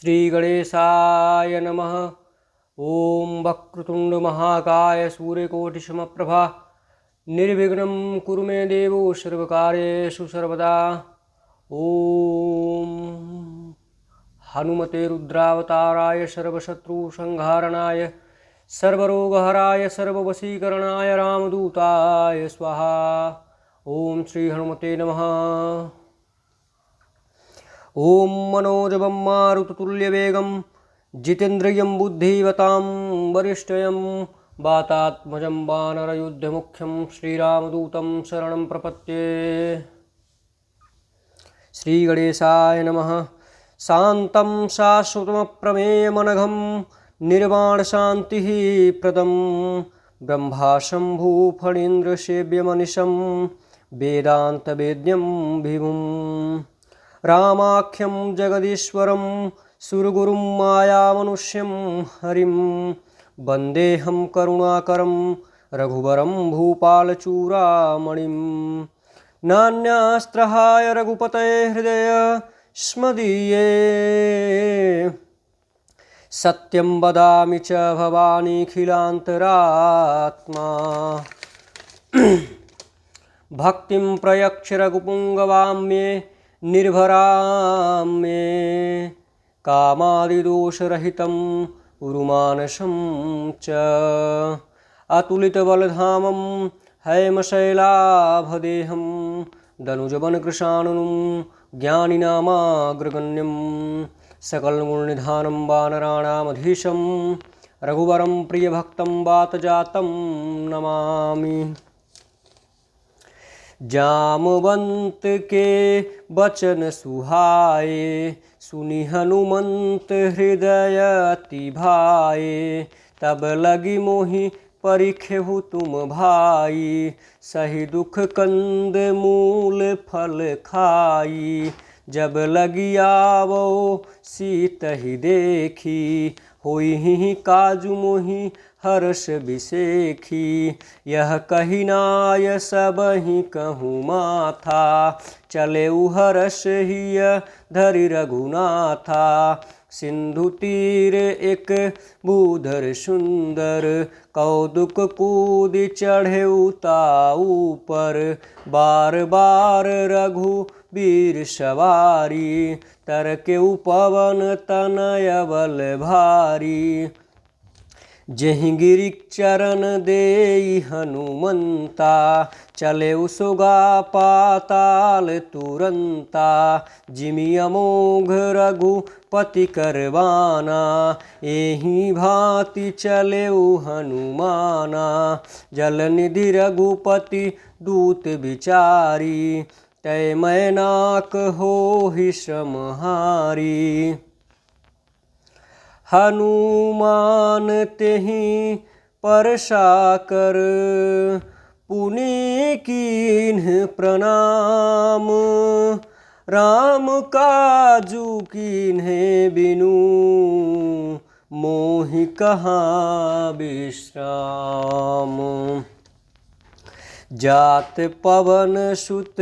श्रीगणेशाय नमः। ओम वक्रतुंड महाकाय सूर्यकोटिसमप्रभा निर्विघ्नं कुरु मे देवो सर्वकार्येषु सर्वदा। ओम हनुमते रुद्रावताराय सर्वशत्रुसंहारणाय सर्वरोगहराय सर्ववशीकरणाय रामदूताय स्वाहा। ओम श्री हनुमते नमः। ओम मनोजवं मारुततुल्यवेगं जितेन्द्रियं बुद्धिमतां वरिष्ठं वातात्मजं वानरयुद्धमुख्यं श्रीरामदूतं शरणं प्रपद्ये। श्रीगणेशाय नमः। शान्तं शाश्वतमप्रमेयमनघं निर्वाणशान्तिः प्रदं ब्रह्माशम्भुफणीन्द्रसेव्यमनिशं वेदान्तवेद्यं विभुम् रामाख्यं जगदीश्वरं सुरगुरुं मायामनुष्यं हरिं वन्देऽहं करुणाकरं रघुवरं भूपालचूडामणिं। नान्यास्त्रहाय रघुपतये हृदय स्मदीये सत्यं वदामि च भवानीखिलान्तरात्मा। भक्तिं प्रयच्छ रघुपुङ्गवां मे निर्भरां मे कामादिदोषरहितं उरुमानसं च अतुलितबलधामं हैमशैलाभदेहं दनुजवनकृशानुं ज्ञानिनामाग्रगण्यं सकलगुणनिधानं वानराणामधीशं रघुवरं प्रियभक्तं वातजातं नमामि। जामवंत के बचन सुहाए सुनि हनुमंत हृदय अति भाए। तब लगी मोहि परिखेहु तुम भाई सही दुख कंद मूल फल खाई। जब लगी आवो सीतहि देखी होई ही काजु मोहि हर्ष विसेखी। यह कही नाय सबहि कहूँ माथा चले हर्ष हिय धरि रघुनाथा। सिंधु तीर एक भूधर सुंदर कौतुक कूद चढ़े ताऊ पर। बार बार रघुबीर सवारी तरकेउ पवन तनय बल भारी। जहि गिरि चरण देई हनुमंता चले सुगा पाताल तुरंता। जिमि अमोघ रघुपति करवाना एहि भांति चले हनुमाना। जलनिधि रघुपति दूत विचारी तय मैनाक होहि श्रमहारी। हनुमान तेहि परसाकर पुनि कीन्ह प्रणाम। राम काजू कीन्हे बिनु मोहि कहाँ विश्राम। जात पवन सुत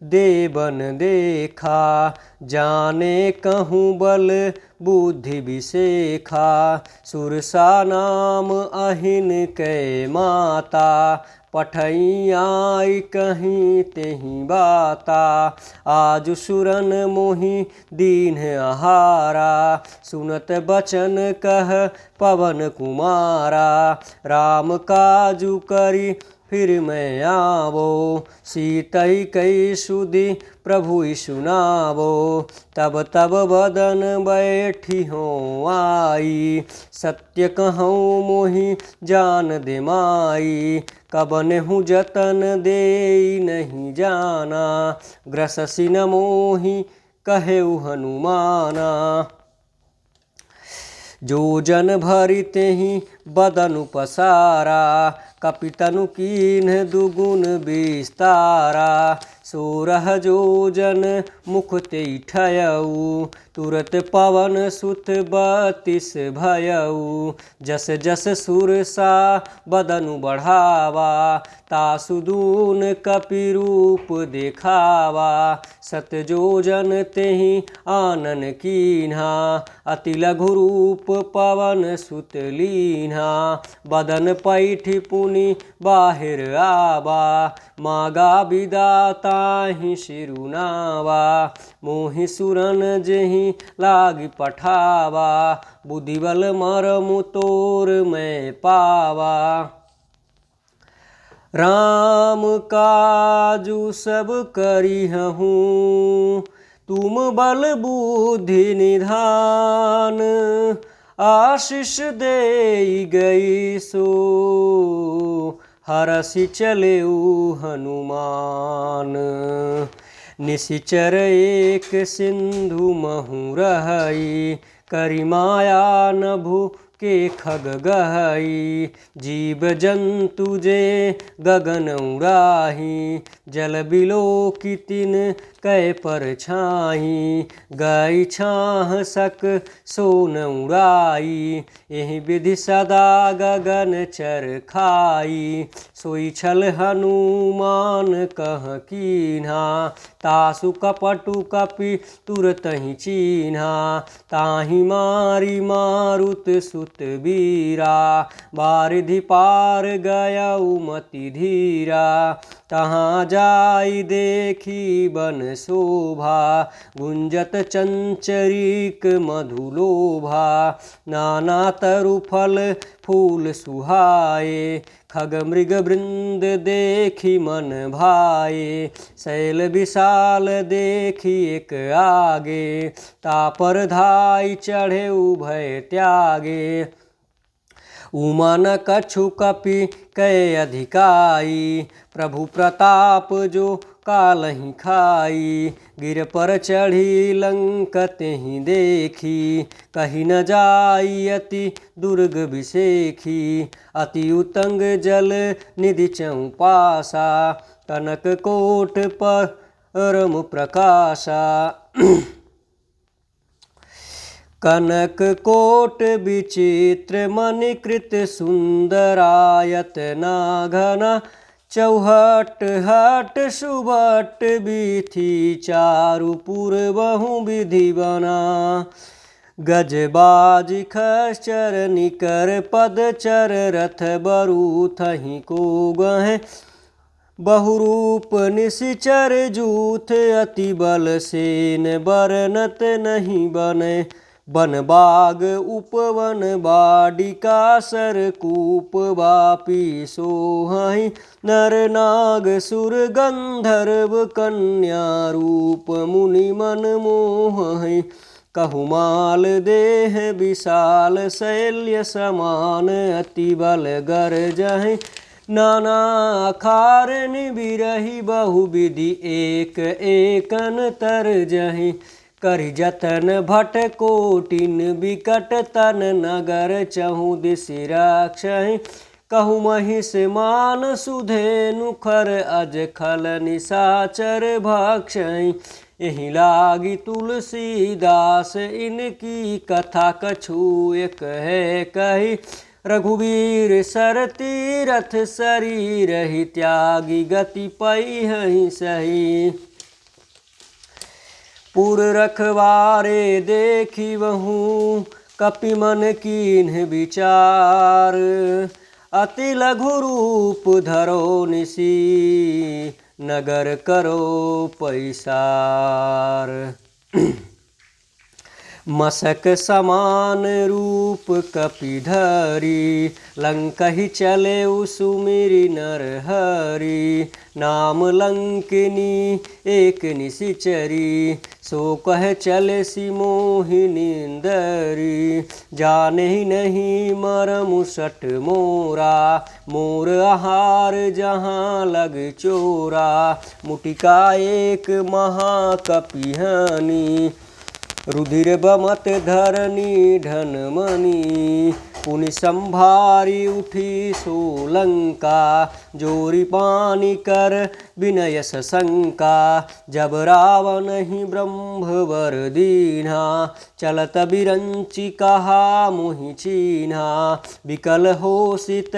देवन देखा जाने कहूँ बल बुद्धि विसेखा। सुरसा नाम अहिन कै माता पठई आई कहीं तेहि बाता। आज सुरन मोहि दीन आहारा सुनत बचन कह पवन कुमारा। राम काजू करी फिर मैं आवो सीतई कई सुधि प्रभु सुनावो। तब तब बदन बैठी हो आई सत्य कहूँ मोहि जान दे माई। कबनहु जतन दे नहीं जाना ग्रससि न मोहि कहेउ हनुमाना। जो जन भरि तेहि बदनु पसारा कपितनु कीन्ह दुगुन विस्तारा। सोरह जोजन मुख तेई ठयऊ तुरत पवन सुत 32 भयऊ जस जस सुरसा बदनु बढ़ावा तासु दून कपि रूप देखावा सत जोजन तेहि आनन कीन्हा अति लघु रूप पवन सुत लीन्हा बदन पैठि पुनि बाहिर आवा मागा विदाताहि शिरुनावा मोहि सुरन जेहि लागी पठावा बुद्धिबल मरमु तोर मैं पावा राम काजू सब करिहूँ तुम बल बुद्धि निधान आशीष दे गई सो हरसि चलेऊ हनुमान निशिचर एक सिंधु महु रहई करि माया नभु के खग गहई जीव जंतु जे गगन उड़ाही जल बिलो की तिन कै पर छाही गई छाह सक सोन उड़ाई एहि विधि सदा गगन चर खाई सोई छल हनुमान कह कीन्हा तासु कपटु कपि तुरत ही चीन्हा ताहि मारी मारुत सुत बीरा बारिधि पार गया मति धीरा तहाँ जाई देखी बन शोभा गुंजत चंचरीक मधुलोभा नाना तरु फल फूल सुहाए खग मृग वृंद देखी मन भाए शैल विशाल देखी एक आगे तापर धाई चढ़े उभय त्यागे उमा न कछु कपि कै अधिकाई प्रभु प्रताप जो कालहि खाई गिर पर चढ़ी लंक तेहि देखी कहीं न जाई अति दुर्ग विसेखी अति उतंग जल निधि चौपासा कनक कोट परम प्रकाशा कनक कोट विचित्र मणिकृत सुंदरायत नाघना चौहट हट सुभट बीथी चारु पूर्वहु विधि बना गजबाज खच्चर निकर पदचर रथ बरु थही को गहे बहुरूप निशिचर जूथ अति बल सेन बरनत नहीं बने बन बाग उपवन बाडिका सरकूप वापी सोहहि नर नाग सुर गंधर्व कन्या रूप मुनि मन मोहहि कहुमाल देह विशाल शैल्य समान अति बल गरजहि नाना आकार निबिरहि बहुविधि एक एकन तरजहि करि जतन भट कोटिन विकट तन नगर चहु दिसि राक्षहि कहु महिष मान सुधेनु खर अज खल निशाचर भक्षहि एहि लागी तुलसीदास इनकी कथा कछु एक है कही रघुवीर सर तीरथ शरीर ही त्यागी गति पई हहि सही पुर रखवारे देखी वहु कपि मन कीन्ह विचार अति लघु रूप धरो निसी नगर करो पैसार मसक समान रूप कपिधरी लंकहि चले सुमिरि नर हरि नाम लंकिनी एक निशिचरी सो कह चले सी मोहिनी इंदरी जाने ही नहीं मरमु सट मोरा मोर आहार जहाँ लग चोरा मुटिका एक महाकपिहनी रुधिर बमत धरनी धनमणि पुनि संभारी उठी सोलंका, जोरी पानी कर विनय सशंका। जब रावण ही ब्रह्मवर दीन्हा, चलत बिरंचि कहा मोहि चीन्हा। विकल होसित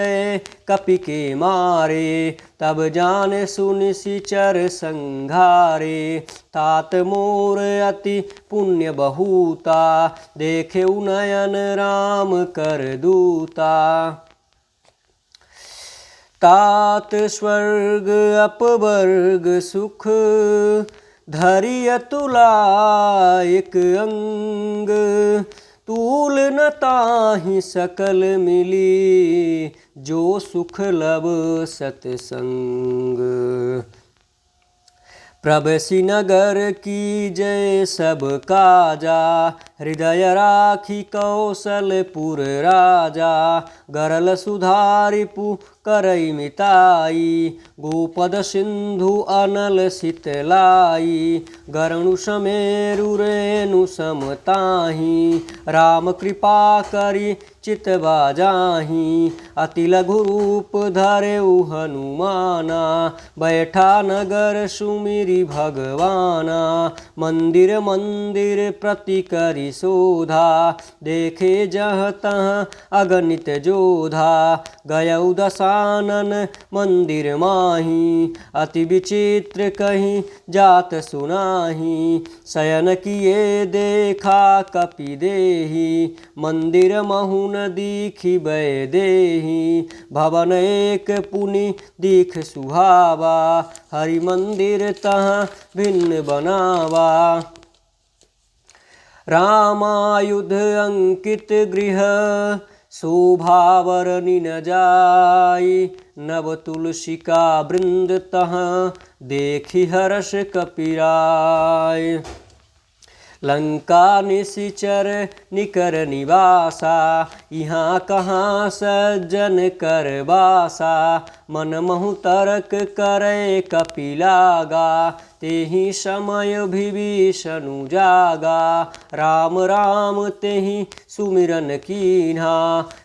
कपि के मारे, तब जान सुनि सिचर संघारे। तात मोर अति पुण्य बहुता, देखे नयन राम कर दूता। तात स्वर्ग अपवर्ग सुख, धरि अतुला एक अंग। तूल न ताहि सकल मिली, जो सुख लब सतसंग। प्रभसि नगर की जय सब काजा, हृदय राखी कौशलपुर राजा। गरल सुधा रिपु करई मिताई, गोपद सिंधु अनल शीतलाई। गरुण समेरु रेणु सम ताहि, राम कृपा करि चित बाजाहि। अति लघु रूप धरेउ हनुमाना, बैठा नगर सुमिरि भगवाना। मंदिर मंदिर प्रति करि शोधा, देखे जहाँ तहाँ अगणित जोधा। गयउ दशानन मंदिर माही, अति विचित्र कहीं जात सुनाही। शयन किए देखा कपि देहि, मंदिर महु न दीखि भय देहि। भवन एक पुनि दीख सुहावा, हरि मंदिर तहाँ भिन्न बनावा। रामायुध अंकित गृह, शोभावर निन जाई। नव तुलसिका वृंद तहाँ, देखि हर्ष कपिराय। लंका निशिचर निकर निवासा, यहाँ कहाँ सज्जन कर बासा। मन महु तर्क करे कपि लागा, तेहि समय विभीषण जागा। राम राम तेहि सुमिरन कीन्हा,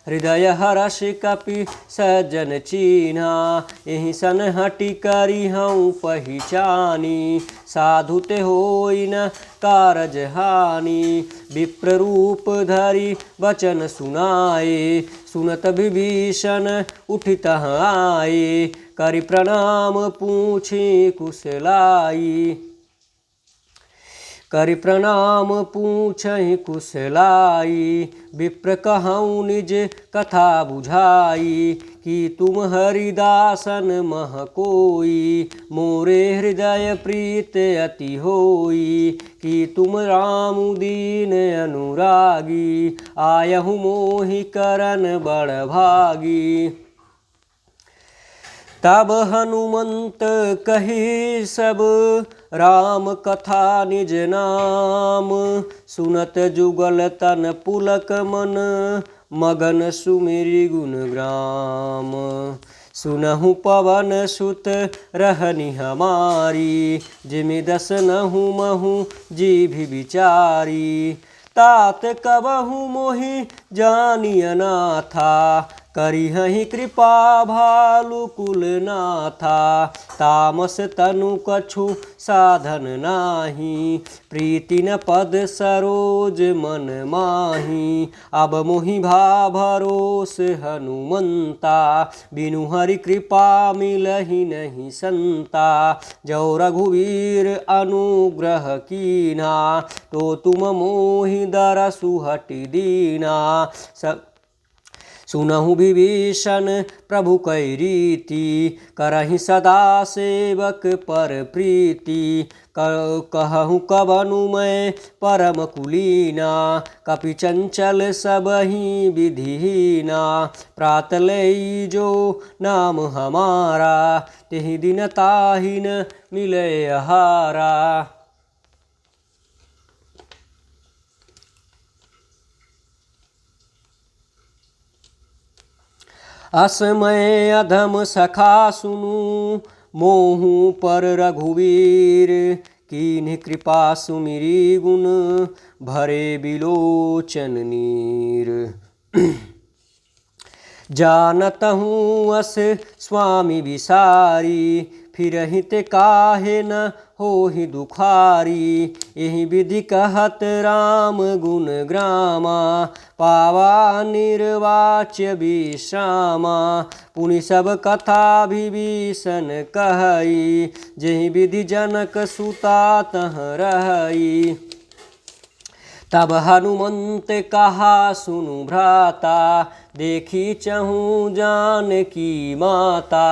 हृदय हर्ष कपि सज्जन चीन्हा। एहि सन हटि करि हऊँ पहिचानी, साधु ते होई न कारज हानि। विप्र रूप धरि वचन सुनाए, सुनत विभीषण उठि तहाँ आए। करि प्रणाम पूछे कुशलाई, करि प्रणाम पूछहि कुशलाई। विप्र कहऊँ निज कथा बुझाई, कि तुम हरिदासन मह कोई। मोरे हृदय प्रीत अति होई, कि तुम राम दीन अनुरागी। आयहु मोहि करन बड़ भागी। तब हनुमंत कही सब, राम कथा निज नाम। सुनत जुगल तन पुलक मन, मगन सुमिरि गुण ग्राम। सुनहु पवन सुत रहनि हमारी, जिमि दसनहु महु जीभि विचारी। तात कबहु मोहि जानिय नाथा, करिहहि कृपा भालु कुल नाथा। तामस तनु कछु साधन नाही, प्रीति न पद सरोज मन माही। अब मोहि भा भरोस हनुमंता, बिनु हरि कृपा मिलहि नहीं संता। जो रघुवीर अनुग्रह कीन्हा, तो तुम मोहि दरसु हटि दीना। सुनहु विभीषण प्रभु कै रीति, करहि सदा सेवक पर प्रीति। कहूँ कबनु मैं परम कुलीना, कपि चंचल सबहि विधिहीना। प्रात लई जो नाम हमारा, तेहि दिन ताहि न मिलै आहारा। असमय अधम सखा सुनु, मोहु पर रघुवीर। कीन्ह कृपा सुमिरि गुण, भरे बिलोचन नीर। जानत हूँ अस स्वामी विसारी, फिरहित काहे न होहि दुखारी। यही विधि कहत राम गुण ग्रामा, पावा निर्वाच्य विश्रामा। पुनि सब कथा विभीषण कहई, जेहि विधि जनक सुता तह रहई। तब हनुमंत कहा सुनु भ्राता, देखी चहूँ जानकी माता।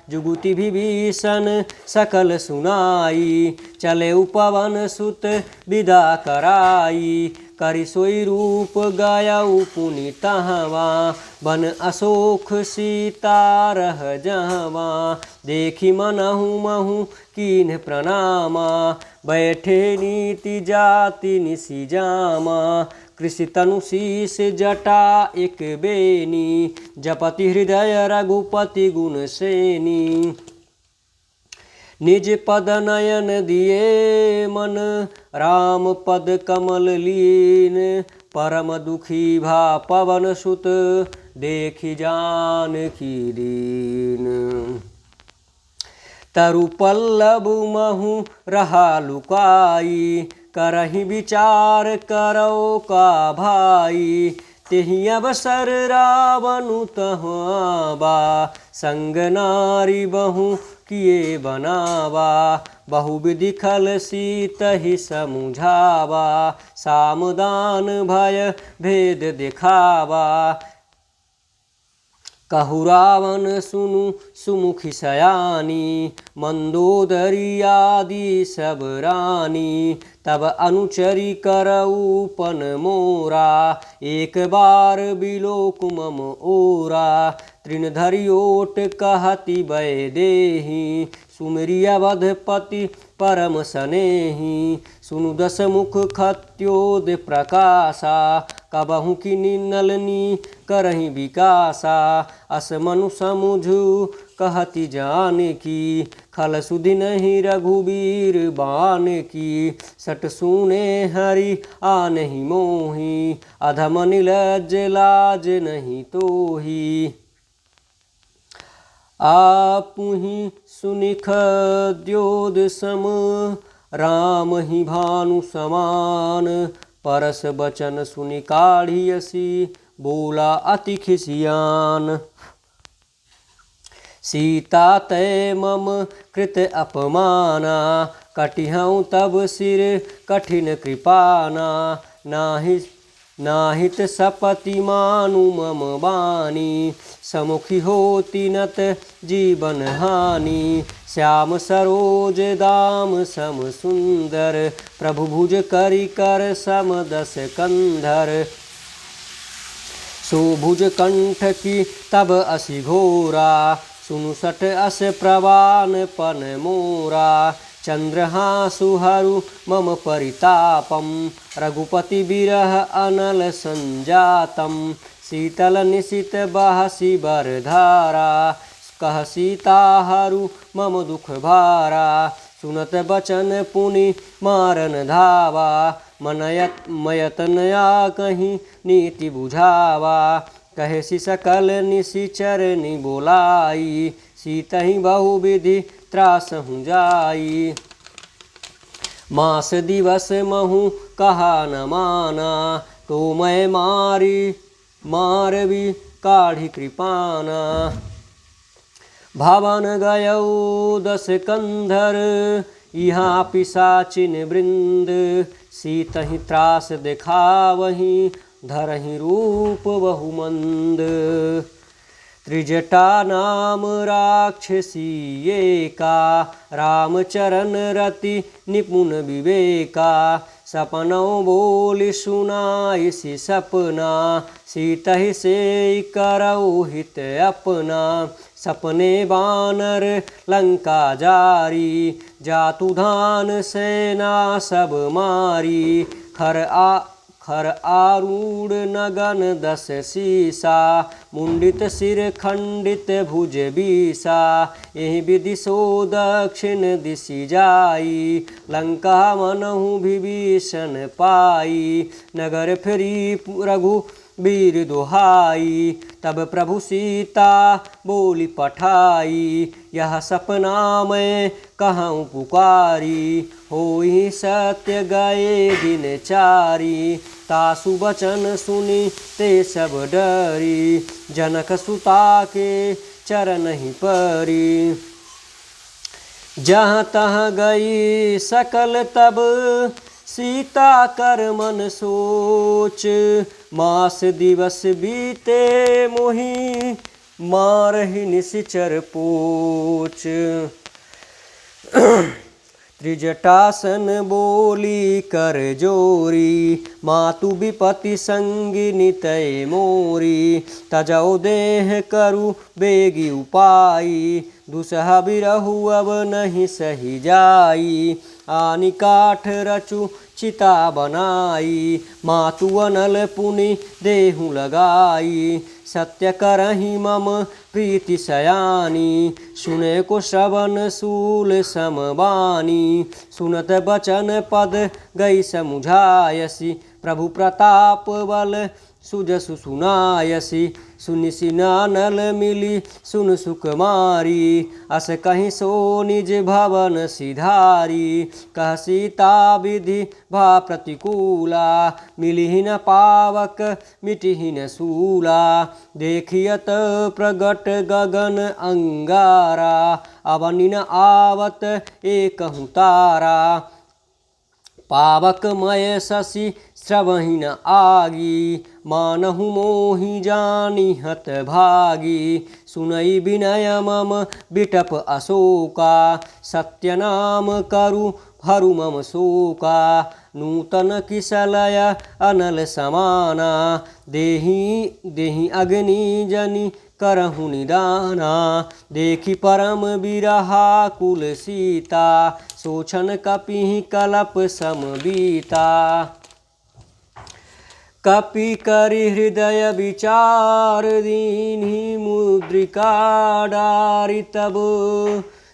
जुगुति विभीषण सकल सुनाई, चले पवन सुत विदा कराई। करि सोई रूप गयउ पुनि तहवा, बन अशोक सीता रह जहवा। देखी मनहु महु कीन्ह प्रणामा, बैठे नीति जाति निसि जामा। कृषि तनु शीस जटा एक बेनी, जपति हृदय रघुपति गुण सेनी। निज पद नयन दिए मन, राम पद कमल लीन। परम दुखी भा पवन सुत, देखि जानकी दीन। तरु पल्लव महु रहा लुकाई, करहि विचार करो का भाई। तेहि अवसर रावणु तहुँ आवा, संग नारी बहु किए बनावा। बहुविधि खल सीतहि समुझावा, सामदान भय भेद दिखावा। कहु रावण सुनु सुमुखी सयानी, मंदोदरी आदि सब रानी। तब अनुचरी करऊ पन मोरा, एक बार बिलोक मम ओरा। तृणधरि ओट कहति भय देहि, सुमिरि अवधपति परम सनेहि। सुनु दस मुख खत्योद प्रकाशा, कबहु किनि नलनी करहि विकासा। अस मनु समुझु कहति जानकी, खल सुधि नहीं रघुबीर बानकी। सट सुने हरि आनहि मोहि, अधम निलज्ज लाज नहीं तोहि। आपुहि सुनिख द्योद सम, राम ही भानु समान। परस बचन सुनि काढ़ियसी, बोला अति खिसियान। सीता तै मम कृत अपमाना, कटिहउँ तब सिर कठिन कृपाना। नाहित सपति मानु मम बानी, समुखी होती नत जीवन हानि। श्याम सरोज दाम सम सुंदर, प्रभु भुज करि कर सम दस कंधर। सोभुज कंठ की तब असि घोरा, सुनु सठ अस प्रवान पन मोरा। चंद्रहासु हरु मम परितापम, रघुपति बिरह अनल संजातम। शीतल निशित बहसि बरधारा, कह सीता हरु मम दुख भारा। सुनत बचन पुनि मारन धावा, मयतनया कहीं नीति बुझावा। कहे सि सकल निशिचर नि बोलाई, सीतहि बहुविधि त्रासहु जाई। मास दिवस महु कहा न माना, तो मैं मारवी काढ़ी कृपाना। भवन गयौ दस कंधर, यहाँ पिशाचिन वृंद। सीतहि त्रास दिखावहि, धरहि रूप बहुमंद। त्रिजटा नाम राक्षसी एका, रामचरण रति निपुण विवेका। सपनों बोलि सुनाइसि सपना, सीतहि से करऊ हित अपना। सपने बानर लंका जारी, जातु धान सेना सब मारी। खर आरूढ़ नगन दस सीसा, मुंडित सिर खंडित भुज बीसा। एहि विधि सो दक्षिण दिशि जाई, लंका मनहु विभीषण पाई। नगर फिरी वीर दुहाई। तब प्रभु सीता बोली पठाई, यह सपना मैं कहूँ पुकारी। होई सत्य गए दिन चारी, तासु बचन सुनी ते सब डरी। जनक सुता के चरण ही परी, जहाँ तहाँ गई सकल तब सीता कर मन सोच। मास दिवस बीते मोहि, मारहि निशिचर पोच। त्रिजटासन बोली कर जोरी, मातु विपति संगिनी तय मोरी। तजौ देह करु बेगी उपाई, दुसह बिरहु अब नहीं सही जाई। आनि काठ रचु चिता बनाई, मातु अनल पुनि देहु लगाई। सत्य करहि मम प्रीति सयानी, सुने को श्रवण सूल समबानी। सुनत बचन पद गई समुझायसी, प्रभु प्रताप बल सुजसु सुनायसी। सुनि सिनानल मिली सुन सुकुमारी, अस कहीं सो निज भवन सिधारी। कह सीता विधि भा प्रतिकूला, मिलिहि न पावक मिटिहि न सूला। देखियत प्रगट गगन अंगारा, अवनि न आवत एकहु तारा। पावकमय शशि श्रवहि न आगी, मानहु मोहि जानि हत भागी। सुनई विनय मम बिटप अशोका, सत्य नाम करु हरु मम शोका। नूतन किसलय अनल समाना, देहि अग्नि जनि करहु निदाना। देखि परम बिरहा कुल सीता, सोचन कपिहि कलप सम बीता। कपि करि हृदय विचार, दीन्हि मुद्रिका डारि। तब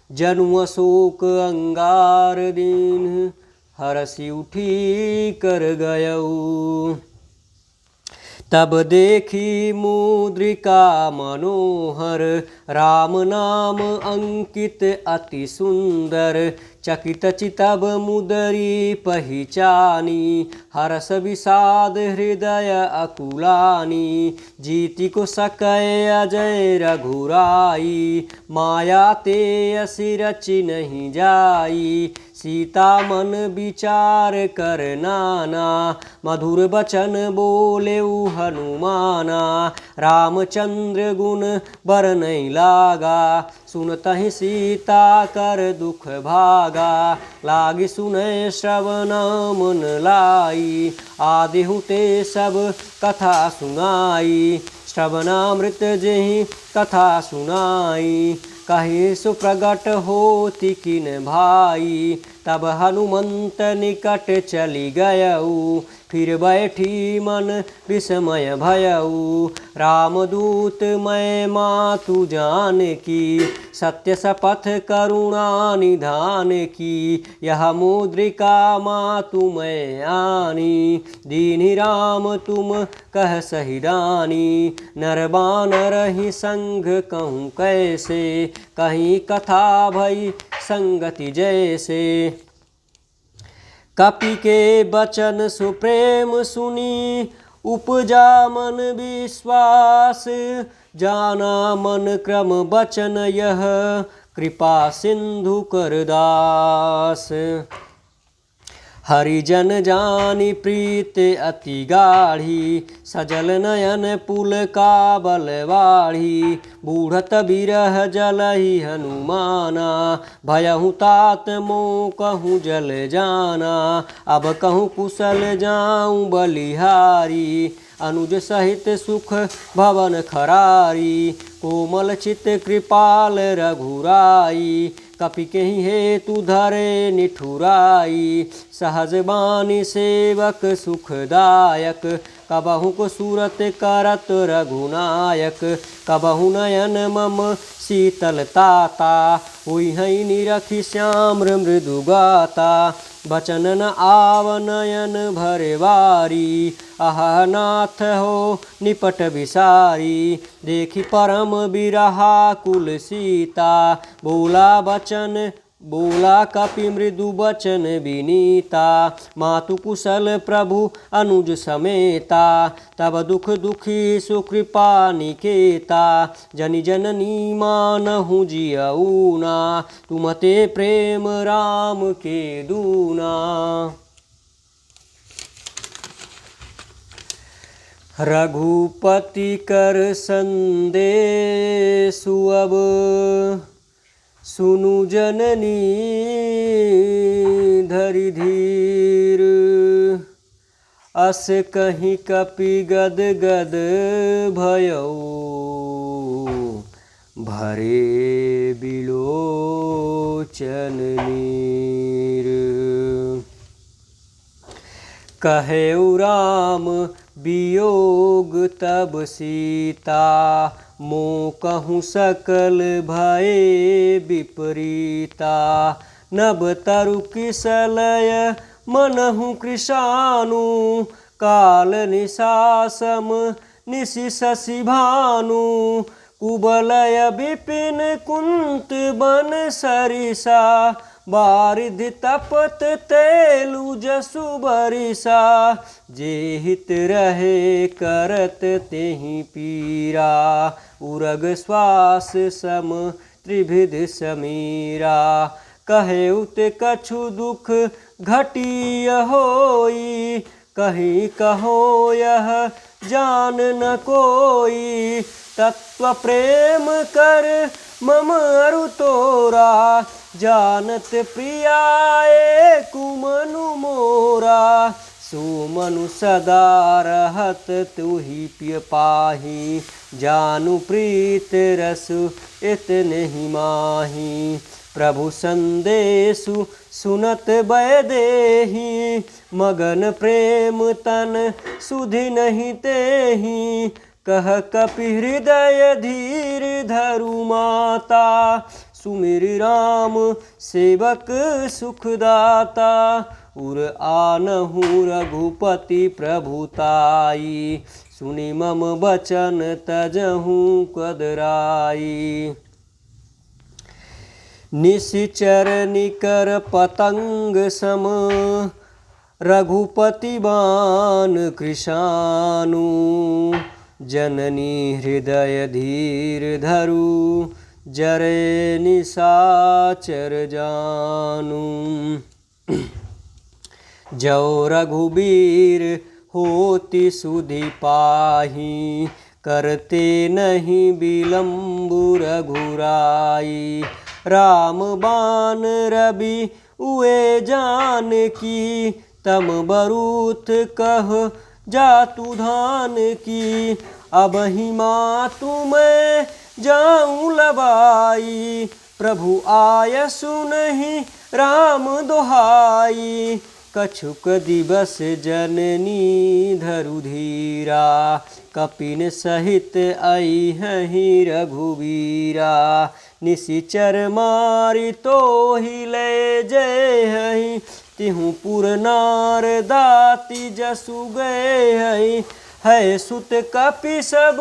जनु अशोक अंगार, दीन हरसि उठी कर गयऊ। तब देखी मुद्रिका मनोहर, राम नाम अंकित अति सुंदर। चकित चितब मुदरी पहिचानी, हरस विषाद हृदय अकुलानी। जीति को सकय अजय रघुराई, माया ते असि रचि नहीं जाई। सीता मन विचार कर नाना, मधुर बचन बोलेउ हनुमाना। रामचंद्र गुण बरनई लागा, सुनतहि सीता कर दुख भागा। लागी सुनय श्रवण मन लाई, आदिहु ते सब कथा सुनाई। श्रवणामृत जेहि कथा सुनाई, कहि सुप्रगट होति किन भाई। तब हनुमंत निकट चली गयऊ, फिर बैठी मन विस्मय भयऊ। रामदूत मैं मातु जानकी, सत्य शपथ करुणा निधान की। यह मुद्रिका मातु मैं आनी, दीन्हि राम तुम कह सही रानी। नर बानर ही संग कहूँ कैसे, कहीं कथा भई संगति जैसे। कपि के बचन सुप्रेम सुनी, उपजा मन विश्वास। जाना मन क्रम बचन यह, कृपा सिंधु कर दास। हरिजन जानी प्रीत अति गाढ़ी, सजल नयन पुलका बलवाढ़ी। बूढ़त बिरह जलहि हनुमाना, भयहु तात मोह कहूँ जल जाना। अब कहूँ कुशल जाऊँ बलिहारी, अनुज सहित सुख भवन खरारी। कोमल चित कृपाल रघुराई, कपि केहि हेतु धरे निठुराई। सहज बानी सेवक सुखदायक, कबहु को सूरत करत रघुनायक। कबहु नयन मम शीतल ताता, हुई है निरखि श्याम्र मृदु गाता। बचन न आवनयन भरे वारी। आह नाथ हो निपट विसारी, देखी परम बिरहा कुल सीता। बोला कपि मृदु बचन विनीता। मातु कुशल प्रभु अनुज समेता, तब दुख दुखी सुकृपा निकेता। जनि जननी मानहु जियऊना, तुमते प्रेम राम के दूना। रघुपति कर संदेशु अब, सुनु जननी धरि धीर। अस कहीं कपि गद गद भयऊ, भरे बिलोचन नीर। कहेउ राम वियोग तब सीता, मों कहूँ सकल भये विपरीता। नभ तरु किसलय मनहु कृशानु, काल निशासम निशि शशि भानु। कुबलय विपिन कुंत बन सरिसा, बारिधि तपत तेलु जसु बरिसा। जे हित रहे करत तेहि पीरा, उरग श्वास सम त्रिभिद समीरा। कहेउ ते कछु दुख घटिय होई, कहीं कहो यह जान न कोई। तत्व प्रेम कर मम अरु तोरा, जानत प्रियाए कुमनु मोरा। सुमनु सदा रहत तुहि पिय पाही, जानु प्रीत रसु इतने माही। प्रभु संदेशु सुनत बैदेही, मगन प्रेम तन सुधि नहीं तेहि। कह कपि हृदय धीर धरु माता, सुमिरि राम सेवक सुखदाता। उर आनहु रघुपति प्रभुताई, सुनि मम बचन तजहु कदराई। निशिचर निकर पतंग सम, रघुपति बान कृशानु। जननी हृदय धीर धरु, जरे निशाचर जानु। जो रघुबीर होति सुधि पाही, करते नहीं विलम्बु रघुराई। राम बान रवि उए जानकी, तम बरूथ कह जातु धान की। अब ही मातु मैं जाऊं लबाई, प्रभु आय सुनहि राम दोहाई। कछुक दिवस जननी धरु धीरा, कपिन सहित अइहहि रघुवीरा। निशिचर मारि तोहि ले जयहि, तिहु पुर नार दाति जसु गए। है सुत कपि सब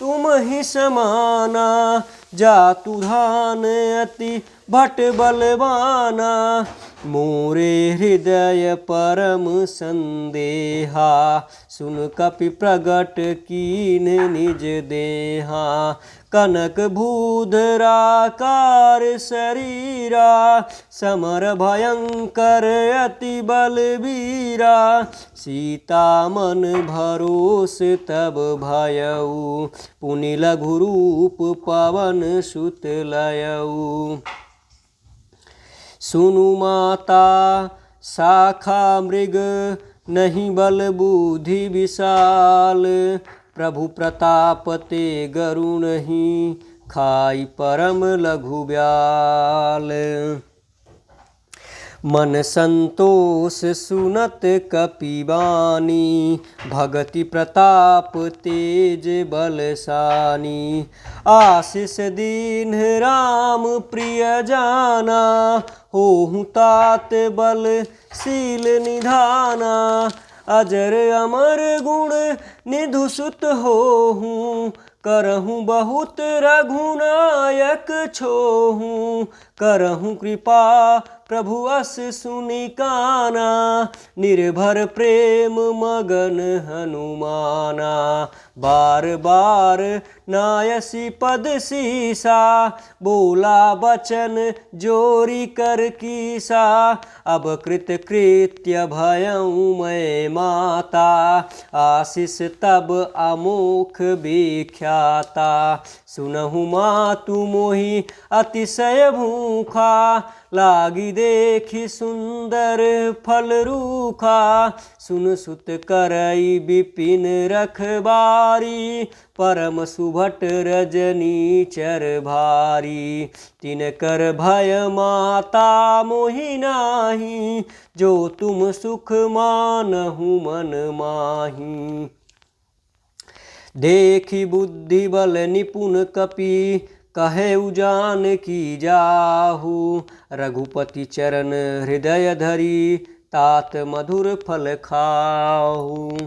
तुम ही समाना, जातु धान अति भट बलवाना। मोरे हृदय परम संदेहा, सुन कपि प्रगट कीन निज देहा। कनक भूधराकार शरीरा, समर भयंकर अति बलबीरा। सीता मन भरोस तब भयऊ, पुनि लघु रूप पवन सुत लयऊ। सुनु माता शाखा मृग, नहीं बल बुद्धि विशाल। प्रभु प्रताप ते गरुण ही, खाई परम लघु ब्याल। मन संतोष सुनत कपिबानी, भगति प्रताप तेज बलसानी। आशीष दीन राम प्रिय जाना, होहु तात बल शील निधाना। अजर अमर गुण निधु सुत होहूँ, करहूँ बहुत रघुनायक छोहूँ। करहूँ कृपा प्रभु अस सुनि काना, निर्भर प्रेम मगन हनुमाना। बार बार नायसी पद सीसा, बोला बचन जोरी कर कीसा। अब कृत कृत्य भयऊँ मैं माता, आशीष तब अमोख विख्याता। सुनहु मातु मोहि अतिशय भूखा, लागी देखी सुंदर फल रूखा। सुन सुत करई विपिन रखबारी, परम सुभट रजनी चर भारी। तिनकर भय माता मोहि नाही, जो तुम सुख मानहु मन माही। देखी बुद्धि बल निपुण कपि, कहेउ जानकी जाहू। रघुपति चरण हृदय धरी, तात मधुर फल खाहू।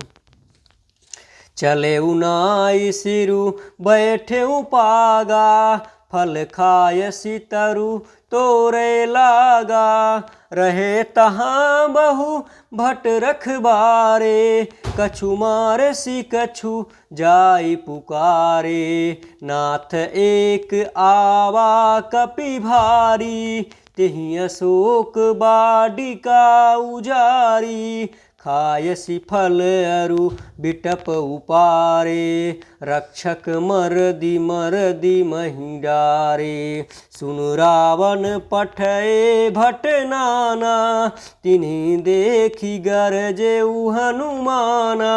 चलेउ नाई सिरु बैठेउ पागा, फल खायसी तरु तोरे लागा। रहे तहाँ बहु भट रखबारे, कछु मारसी कछु जाई पुकारे। नाथ एक आवा कपि भारी, तेहि अशोक बाटिका उजारी। खायसी फल अरु बिटप उपारे, रक्षक मरदि मरदि मही डारे। सुनु रावण पठए भट नाना, तिन्हि देखी गरजेउ हनुमाना।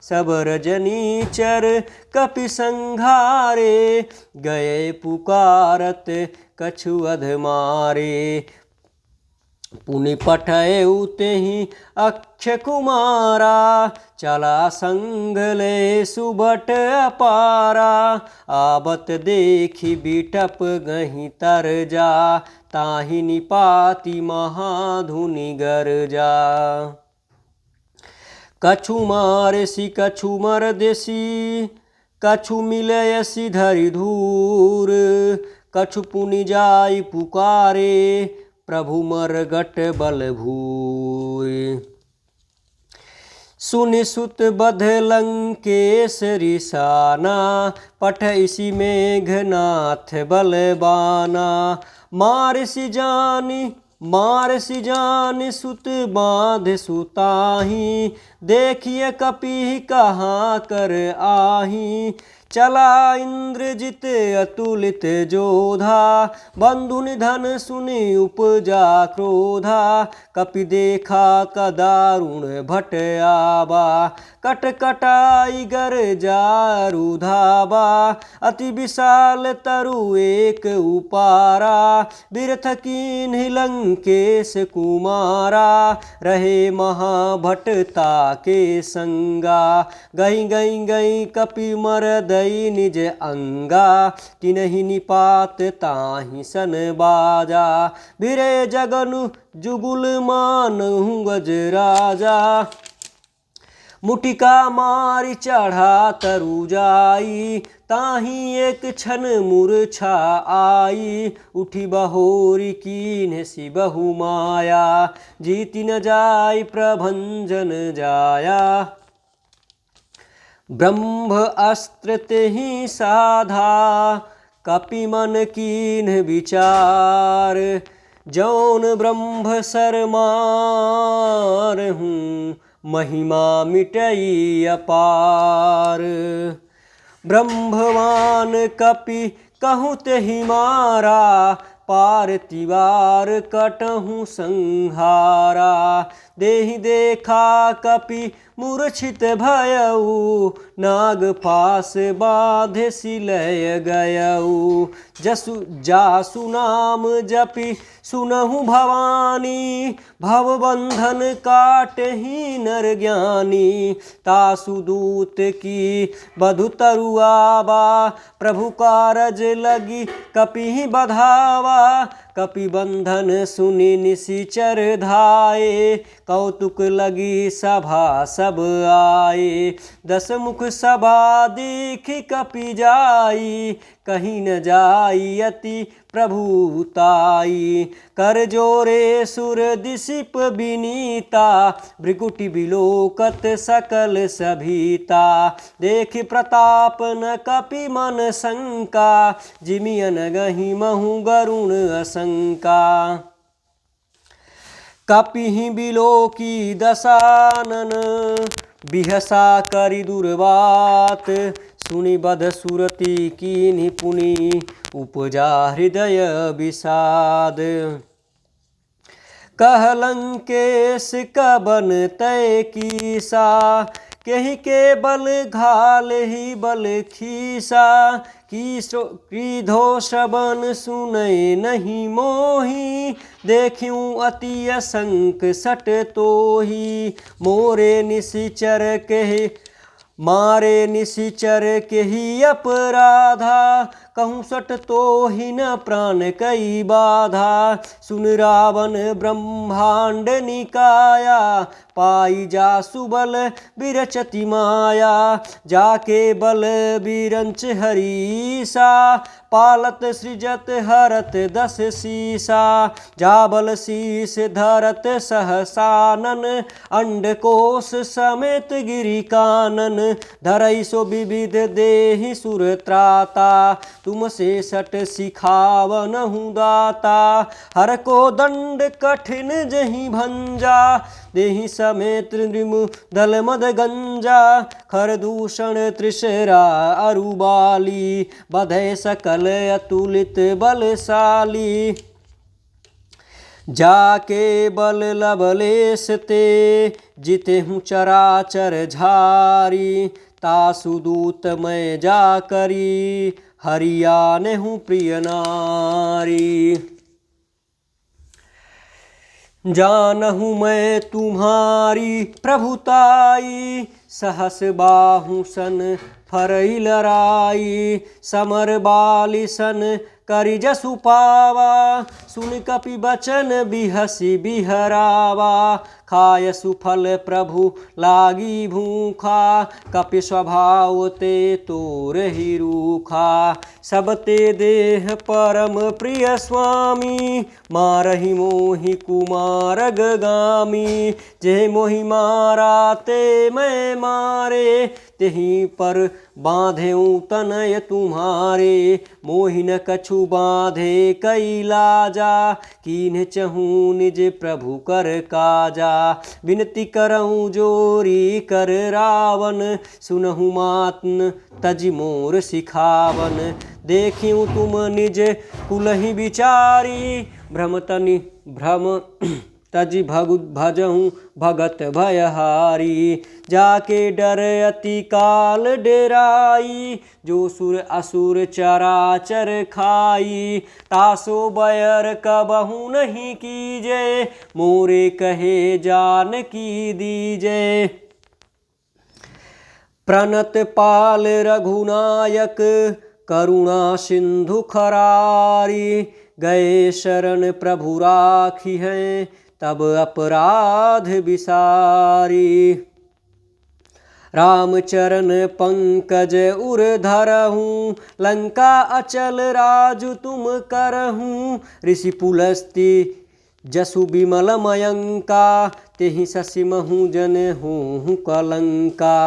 सब रजनीचर कपि संघारे, गए पुकारत कछु अधमारे। पुनि पठएउ तेहि अक्षय कुमारा, चला संग ले सुबट अपारा। आबत देखी बिटप गहि तर जा, ताहि निपाति महाधुनि गरजा। कछु मारसी कछु मरदेसी, कछु मिलयसी धरि धूर। कछु पुनि जाई पुकारे, प्रभु मरगट बल भूय। सुनि सुत बध लंकेश रिसाना, पठइसी मेघनाथ बलबाना। मारसी जानि सुत बाँध सुताही, देखिए कपि कहाँ कर आही। चला इंद्रजित अतुलित जोधा, बंधु निधन सुनि उपजा क्रोधा। कपि देखा कदारुण भट आबा, कटकटाई गरजा रुधाबा। अति विशाल तरु एक उपारा, बिरथ कीन्हि लंकेश कुमारा। रहे महाभटता के संगा, गई गई गई कपि मरदई निज अंगा। तिनहि निपात ताहि सन बाजा, बिरे जगनु जुगुल मानहु गजराजा। मुटिका मारि चढ़ा तरु जाई, ताहि एक क्षण मूर्छा आई। उठी बहोरी कीन्ह सिबहु माया, जीति न जाय प्रभंजन जाया। ब्रह्म अस्त्र तेहि साधा, कपि मन कीन्ह विचार। जौन ब्रह्म सर मारहूँ, महिमा मिटई अपार। ब्रह्मवान कपि कहूँ तेहि मारा, पार्थिवार कटहु संहारा। देहि देखा कपि मूर्छित भयऊ, नाग पास बाधे सिलय गयऊ। जासु नाम जपि सुनहु भवानी, भवबंधन काटहि नर ज्ञानी। तासु दूत की बधु तरुआवा, प्रभु कारज लगी कपि बधावा। कपि बंधन सुनि निशिचर धाये, कौतुक लगी सभा सब आए। 10 मुख सभा देखि कपि जाई, कहीं न जाई अति प्रभुताई। कर जोरे सुर दिसिप विनीता, भृकुटि बिलोकत सकल सभीता। देख प्रताप न कपि मन शंका, जिमि अनगहि महु गरुण असंका। कपिहि बिलोकी दशानन, बिहसा करि दुर्वात। सुनि बध सुरति कीन्हि पुनि, उपजा हृदय विषाद। कह लंकेश कबन तय कीसा, केहि के बल घाल ही बल खीसा। क्रीधो श्रवण सुनय नहीं मोही, देखियूं अति असंक सट तोही। मारे निशिचर केहि अपराधा, कहूँ सट तो ही न प्राण कई बाधा। सुन रावण ब्रह्मांड निकाया, पाई जासु बल विरचति माया। जाके बल विरंच हरीसा, पालत सृजत हरत 10 शीसा। जा बल शीस धरत सहसानन, अंडकोश समेत गिरि कानन। धरई सो विविध देहि सुर त्राता, तुम से सट सिखावनहु दाता। हर को दंड कठिन जहि भंजा, देहि समेत नृमु दल मद गंजा। खर दूषण तृषरा अरुबाली, बधै सकल अतुलित बलशाली। जाके बल लवलेश ते, जितेहु चराचर झारी। तासु दूत मैं जा करी, हरियानेहु प्रिय नारी। जानहु मैं तुम्हारी प्रभुताई, सहस बाहु सन फरई लराई। समर बाली सन करि जसु पावा, सुन कपि बचन बिहसि बिहरावा। खाय सुफल प्रभु लागी भूखा, कपि स्वभाव ते तोरहि रूखा। सब ते देह परम प्रिय स्वामी, मारहि मोहि कुमारग गामी। जे मोहि मारा ते मैं मारे, तेहि पर बाँधेऊँ तनय तुम्हारे। मोहि न कछु बाँधे कई लाजा, कीन्ह चहूँ निज प्रभु कर काजा। विनती करऊँ जोरी कर रावण, सुनहु मातन तज मोर सिखावन। देखियूँ तुम निज कुलहि विचारी, भ्रम तज भजहूँ भगत भयहारी। जाके डर अति काल डेराई, जो सुर असुर चराचर खाई। तासो बैर कबहु नहीं कीजे, मोरे कहे जानकी दीजे। प्रणत पाल रघुनायक, करुणा सिंधु खरारी। गए शरण प्रभु राखी हैं, तब अपराध विसारी। रामचरण पंकज उर धरहूँ, लंका अचल राजु तुम करहूँ। ऋषि पुलस्त्य जसु विमल मयंका, तेहि शशि महु जन होहु कलंका।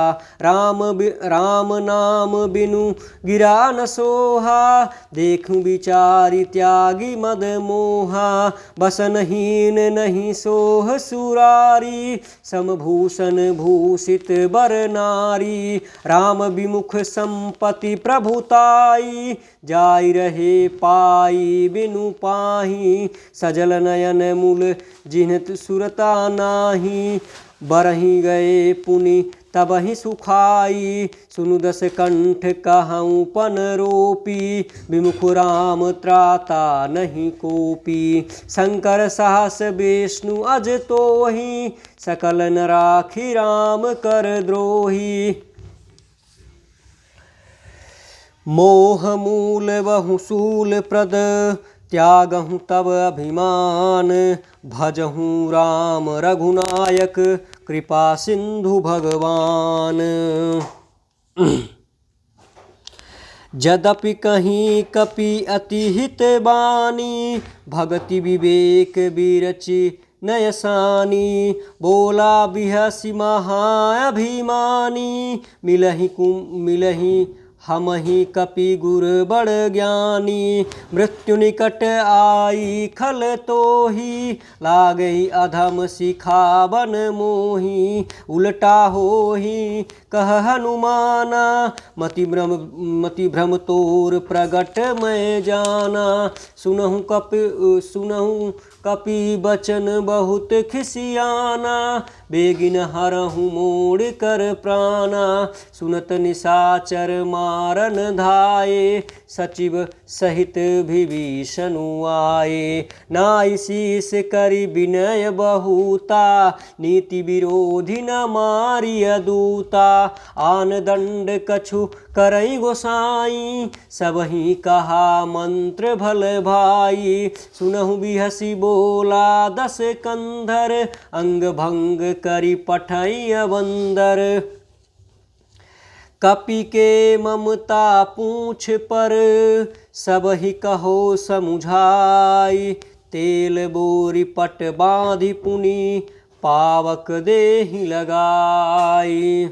राम नाम बिनु गिरा न सोहा, देखूं विचारि त्यागी मद मोहा। बसनहीन नहीं सोह सुरारी, समभूषण भूषित बर नारी। राम विमुख संपत्ति प्रभुताई, जाई रहे पाई बिनु पाही। सजल नयन मूल जिन्हत सुरता नाही, बरहि गए पुनि तबहि सुखाई। सुनु दस कंठ कहऊँ पन रोपी, विमुख राम त्राता नहीं कोपी। शंकर सहस विष्णु अज तोहि, सकल न राखी राम कर द्रोही। मोह मूल बहु शूल प्रद, त्यागहूँ तब अभिमान। भजहूँ राम रघुनायक, कृपा सिंधु भगवान। यद्यपि कहीं कपि अति हित बानी, भगति विवेक बिरचि नयसानी। बोला बिहसि महाअभिमानी, मिलहि हमहि कपि गुर बड़ ज्ञानी। मृत्यु निकट आई खल तोहि, लागई अधम सिखावन मोहि। उलटा होहि कह हनुमाना, मति भ्रम तोर प्रगट मैं जाना। सुनहु कपि बचन बहुत खिसियाना, बेगिन हरहु मोड़ कर प्राणा। सुनत निशाचर मारन धाये, सचिव सहित विभीषण आए। नाई शीस करि विनय बहुता, नीति विरोधी न मारिय दूता। आन दंड कछु करई गोसाई, सबहि कहा मंत्र भल भाई। सुनहु बिहसी बोला दस कंधर, अंग भंग करि पठई अवंदर। कपि के ममता पूछ पर, सबहि कहो समुझाई। तेल बोरी पट बाँधि पुनि, पावक देहि लगाई।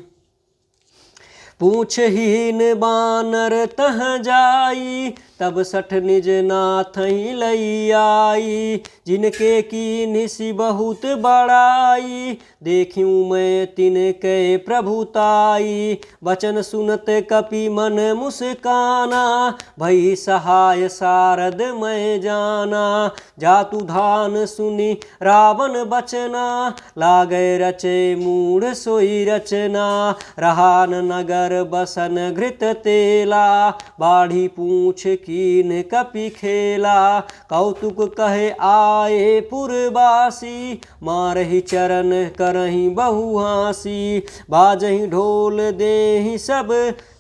पूछहीन बानर तह जाई, तब सठ निज नाथहि लई आई। जिनके की निसी बहुत बड़ाई, देखूं मैं तिनके प्रभुताई। वचन सुनत कपि मन मुस्काना, भई सहाय सारद मैं जाना। जातु धान सुनि रावण बचना, लागै रचे मूढ़ सोई रचना। रहान नगर बसन घृत तेला, बाढ़ी पूछ कीन कपि खेला। कौतुक कहे आए पुरवासी, मारहि चरण करहि बहु हासी। बाजहि ढोल देहि सब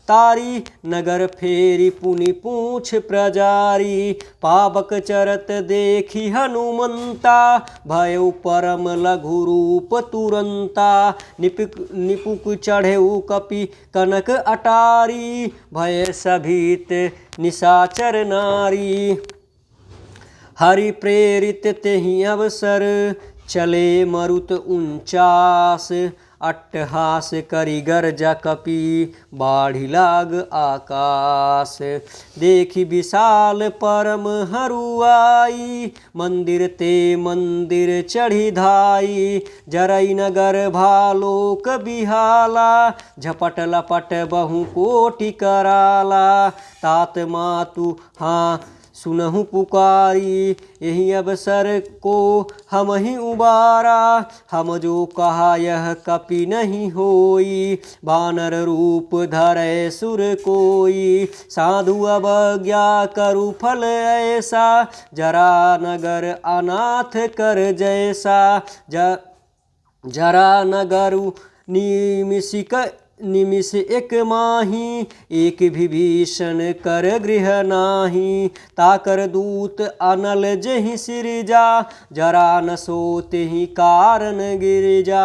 तारी, नगर फेरी पुनि पूछ प्रजारी। पावक चरत देखी हनुमंता, भयउ परम लघु रूप तुरंता। निपुक चढ़ेउ कपि कनक अटारी, भय सभीत निशाचर नारी। हरि प्रेरित तेहि अवसर, चले मरुत 49। अट्टहास करि गर्जा कपि, बाढ़ि लाग आकाश। देखि विशाल परम हरुआई, मंदिर ते मंदिर चढ़ी धाई। जरई नगर भालोक बिहाला, झपट लपट बहु कोटि कराला। तात मातु हाँ सुनहु पुकारी, यही अवसर को हम ही उबारा। हम जो कहा यह कपि नहीं होई, बानर रूप धरे सुर कोई। साधु अवज्ञा करु फल ऐसा, जरा नगर अनाथ कर जैसा। जरा नगरु निमिष एक माही, एक विभीषण कर गृह नाही। ताकर दूत अनल जहि सिरजा, जरा न सोते ही कारण गिरजा।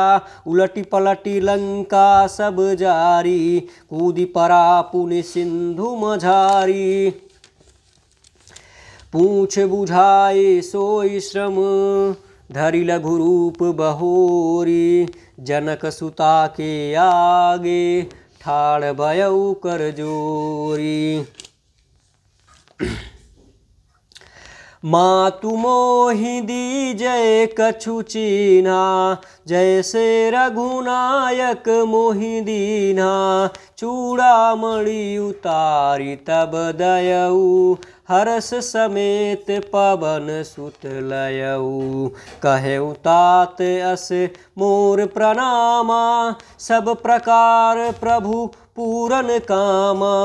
उलटी पलटी लंका सब जारी, कूदी परा पुनि सिंधु मझारी। पूछ बुझाए सोई श्रम, धरि लघु रूप बहोरी, जनक सुता के आगे ठाड़ भयउ कर जोरी। मातु मोहि दीजय कछु चीन्हा, जैसे रघुनायक मोहि दीन्हा। चूड़ामणि उतारी तब दयऊ, हर्ष समेत पवन सुत लयऊ। कहेउ तात अस मोर प्रणामा, सब प्रकार प्रभु पूरन कामा।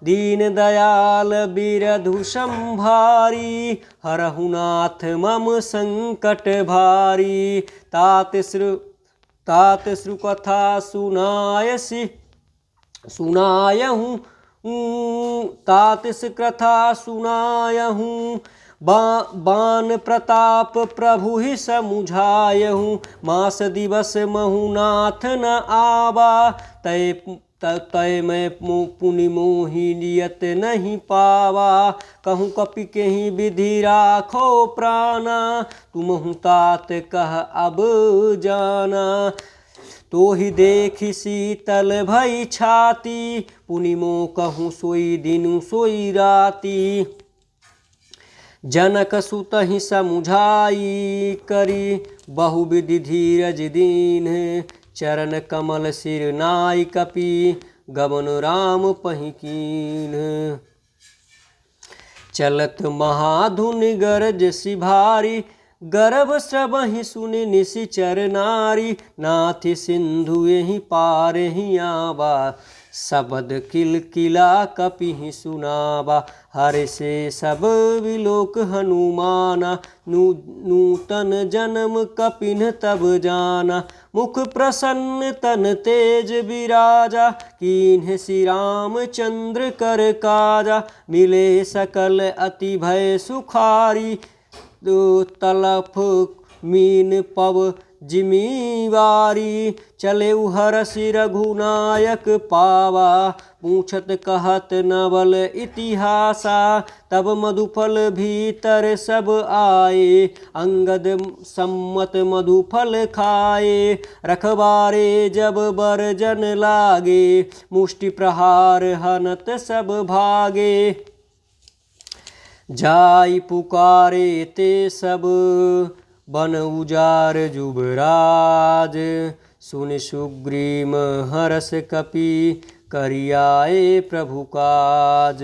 दीन दयाल बिरधु संभारी, हरहु नाथ मम संकट भारी। तात श्रु कथा सुनायहूँ, तात कथा सुनायहूँ। बान प्रताप प्रभु ही समुझायहूँ, मास दिवस महु नाथ न आवा। तय मैं पुनि मोहि नियत नहीं पावा, कहूँ कपि केहि विधि राखो प्राणा। तुमहु तात कह अब जाना, तो ही देखि शीतल भई छाती। पुनि मो कहूँ सोई दिनु सोई राती। जनक सुत ही समुझाई करी, बहुविधि धीरज दीन। चरण कमल सिर नाई कपि, गमन राम पहि कीन। चलत महाधुनि गरज सि भारी, गर्भ श्रवहि सुनि निशिचर नारी। नाथि सिंधु एहि पार ही आवा, शब्द किलकिला कपिहि सुनावा। हर्षे सब विलोक हनुमाना, नूतन जन्म कपिन तब जाना। मुख प्रसन्न तन तेज विराजा, कीन्ह श्री रामचंद्र कर काजा। मिले सकल अति भय सुखारी, तलफ मीन पव जिमीवारी। चले हरषि रघुनायक पावा, पूछत कहत नवल इतिहासा। तब मधुफल भीतर सब आए, अंगद सम्मत मधुफल खाए। रखबारे जब बरजन लागे, मुष्टि प्रहार हनत सब भागे। जाई पुकारे ते सब, बन उजार जुबराज। सुनि सुग्रीव हरष कपि, करियाए प्रभु काज।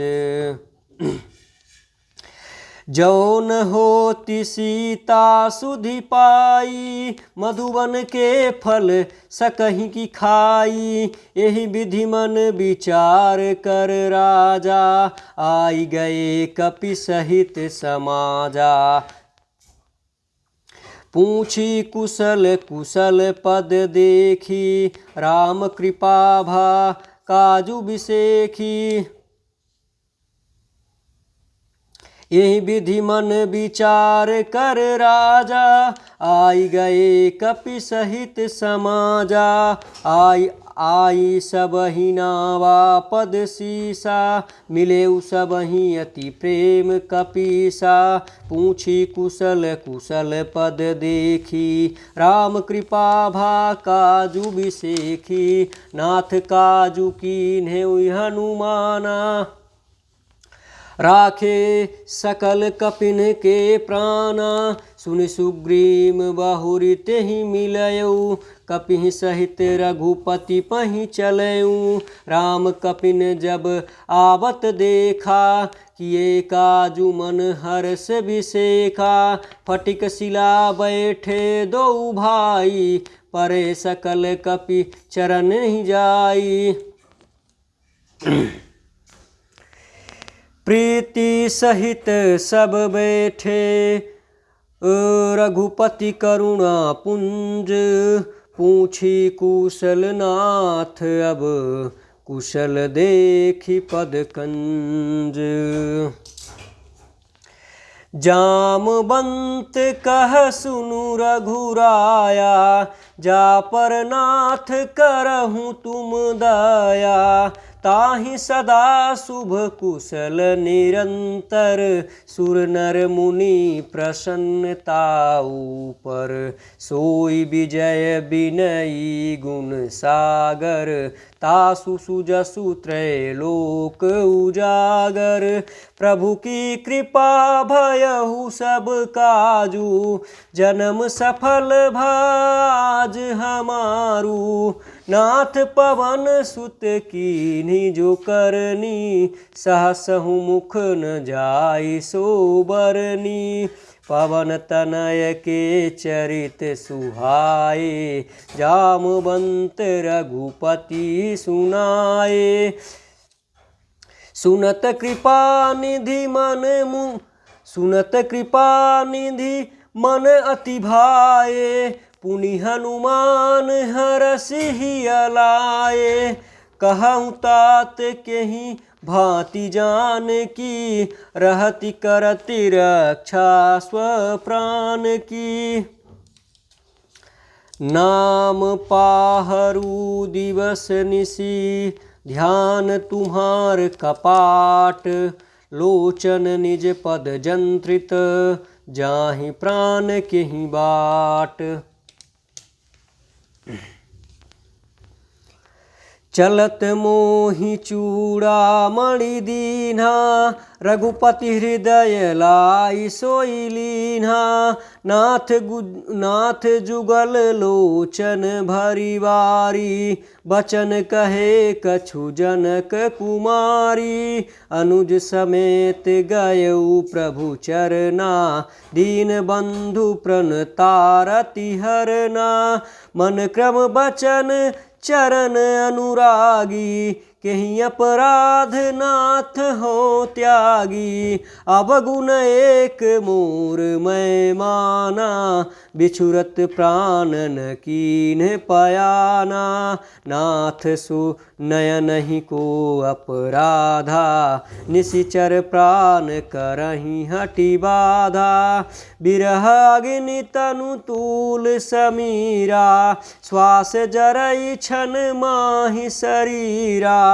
जो न होती सीता सुधि पाई, मधुवन के फल सकहि की खाई। यही विधि मन विचार कर राजा, आई गए कपि सहित समाजा। पूछी कुशल कुशल पद देखी, राम कृपा भा काजु बिसेखी। यही विधि मन विचार कर राजा, आई गए कपि सहित समाजा। आई सबहि नावा पद सीसा, मिले सबहि अति प्रेम कपीसा। पूछी कुशल कुशल पद देखी, राम कृपा भा काजु बिसेखी। नाथ काजु कीन्हे हनुमाना, राखे सकल कपिन के प्राणा। सुनि सुग्रीव बहुरि तेहि मिलयऊ, कपिहि सहित रघुपति पहि चलऊ। राम कपिन जब आवत देखा, किए काजु मन हर्ष बिसेखा। फटिक शिला बैठे दो भाई, परे सकल कपि चरण ही जाई। प्रीति सहित सब बैठे, रघुपति करुणा पुंज। पूछी कुशल नाथ अब, कुशल देखी पद कंज। जामवंत कह सुनु रघुराया, जा पर नाथ करहूँ तुम दया। ताहि सदा शुभ कुशल निरंतर सुर नर मुनि प्रसन्नता ऊपर सोई विजय विनयी गुण सागर तासु सुजसु त्रैलोक उजागर प्रभु की कृपा भयहु सब काजू जन्म सफल भाज हमारू नाथ पवन सुत कीन्ही जो करनी सहसहु मुख न जाय सो बरनी पवन तनय के चरित सुहाए जामवंत रघुपति सुनाए सुनत कृपा निधि मन अति भाए पुनि हनुमान हरषि अलाए कहूँ तात केहि भांति जान की रहति करति रक्षा स्वप्राण की नाम पाहरू दिवस निशि ध्यान तुम्हार कपाट लोचन निज पद जंत्रित जाहि प्राण केहि बाट चलत मोहि चूड़ामणि दीन्हा रघुपति हृदय लाई सोई लीन्हा नाथ जुगल लोचन भरिवारी बचन कहे कछु जनक कुमारी अनुज समेत गयऊ प्रभु चरना दीन बंधु प्रणतारति हरना मन क्रम बचन चरण अनुरागी कहीं अपराध नाथ हो त्यागी अवगुण एक मोर मैं माना बिछुरत प्राण न कीन पयाना नाथ सु नयन ही को अपराधा निशिचर प्राण करही हटि बाधा बिरह अग्नि तनु तूल समीरा श्वास जरई छन माहि शरीरा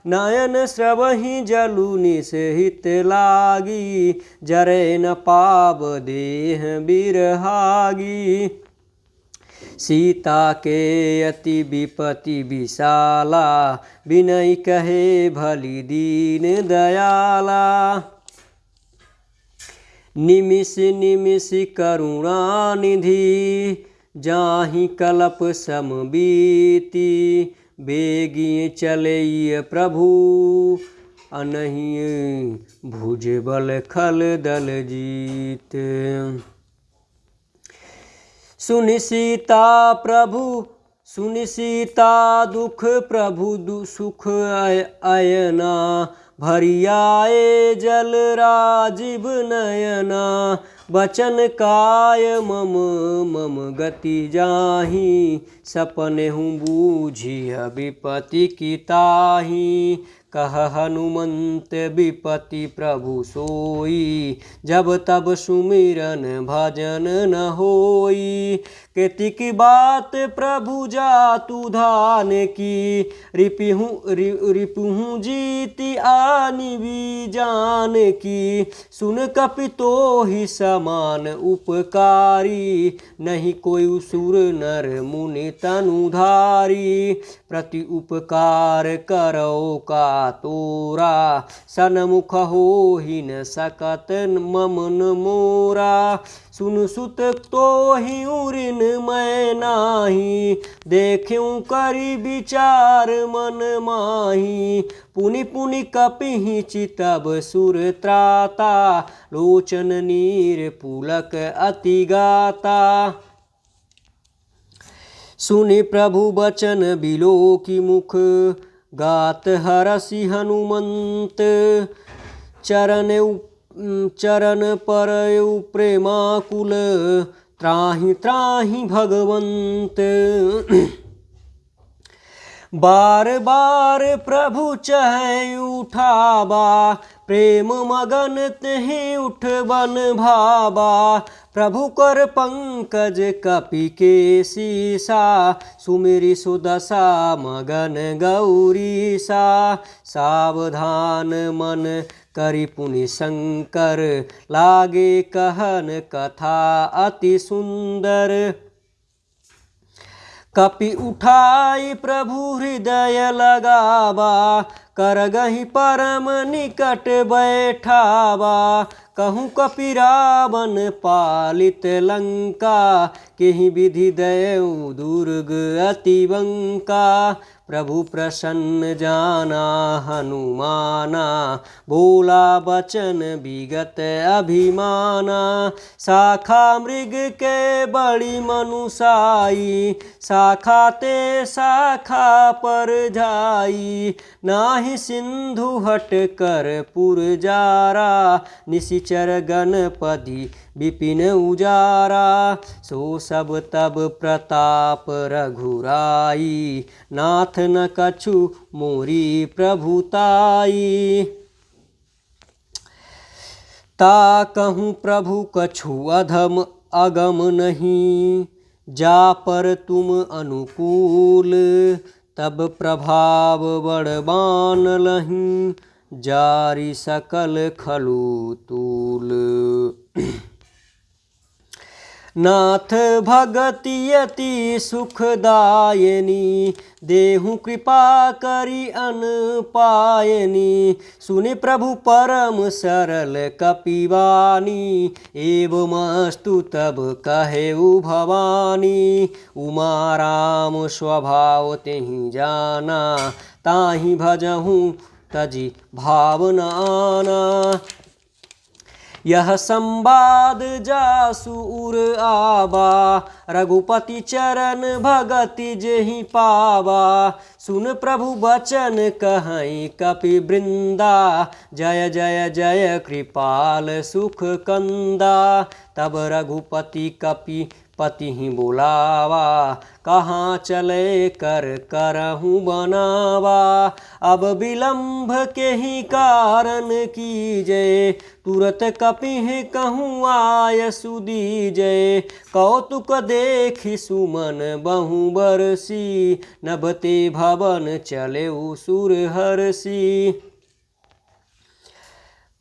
नयन स्रवहि जलु निसहित लागी जरे न पाव देह बिरहागी सीता के अति विपति विशाला बिनय कहे भली दीन दयाला निमिष निमिष करुणा निधि जाहि कलप सम बीती बेगी चलई प्रभु अनहि भुज बल खल दल जीत सुनि सीता दुख प्रभु सुख अयना भरियाए जल राजीव नयना बचन काय मम गति जाहि सपने हूँ बूझिय विपति की ताहि कह हनुमंत विपति प्रभु सोई जब तब सुमिरन भजन न होई केतिक बात प्रभु जातु धान की रिपुहु जीति आनि भी जान की सुन कपि तो ही समान उपकारी नहीं कोई सुर नर मुनि तनुधारी प्रति उपकार करो का तोरा सनमुख हो ही न सकत ममन मोरा सुन सुत तो ही उरिन मैं नाही देखूं करी विचार मन माही पुनि पुनि कपिहि चितब सुर त्राता लोचन नीर पुलक अति गाता सुनि प्रभु बचन बिलोकी मुख गात हरसि हनुमंत चरण पर प्रेमाकुल त्राहि त्राहि भगवंत बार बार प्रभु चहै उठाबा, प्रेम मगन तेहि उठ बन भाबा। प्रभु कर पंकज कपि के सीसा, सुमिरि सुदशा मगन गौरीसा। सावधान मन करि पुनि शंकर, लागे कहन कथा अति सुंदर। कपि उठाई प्रभु हृदय लगावा, करगहि परम निकट बैठावा। कहूँ कपि रावण पालित लंका, केहि विधि दयऊ दुर्ग अति बंका। प्रभु प्रसन्न जाना हनुमाना, बोला बचन विगत अभिमाना। शाखा मृग के बड़ी मनुसाई, शाखा ते शाखा पर जाई। नाहि सिंधु हट कर पुरजारा, निशिचर गणपति विपिन उजारा। सो सब तब प्रताप रघुराई, नाथ न कछु मोरी प्रभुताई। ता कहूँ प्रभु कछु अधम अगम नहीं, जा पर तुम अनुकूल। तब प्रभाव बड़बान लहीं, जारी सकल खलु तूल। नाथ भगति अति सुखदायनी, देहु कृपा करि अन पायनी। सुनि प्रभु परम सरल कपिवानी, एवमस्तु तब कहेउ भवानी। उमा राम स्वभाव तेहि जाना, ताहि भजहु तजि भावनाना। यह संवाद जासु उर आबा, रघुपति चरण भगति जेहि पावा। सुन प्रभु बचन कहै कपि वृंदा, जय जय जय कृपाल सुख कंदा। तब रघुपति कपि पति बोलावा, कहाँ चले कर करहूँ बनावा। अब विलंब के ही कारण कीजय, तुरत कपि कहूँ आय सुदीजय। कौतुक देखि सुमन बहु बरसी, नभते भवन चले सुर हरसी।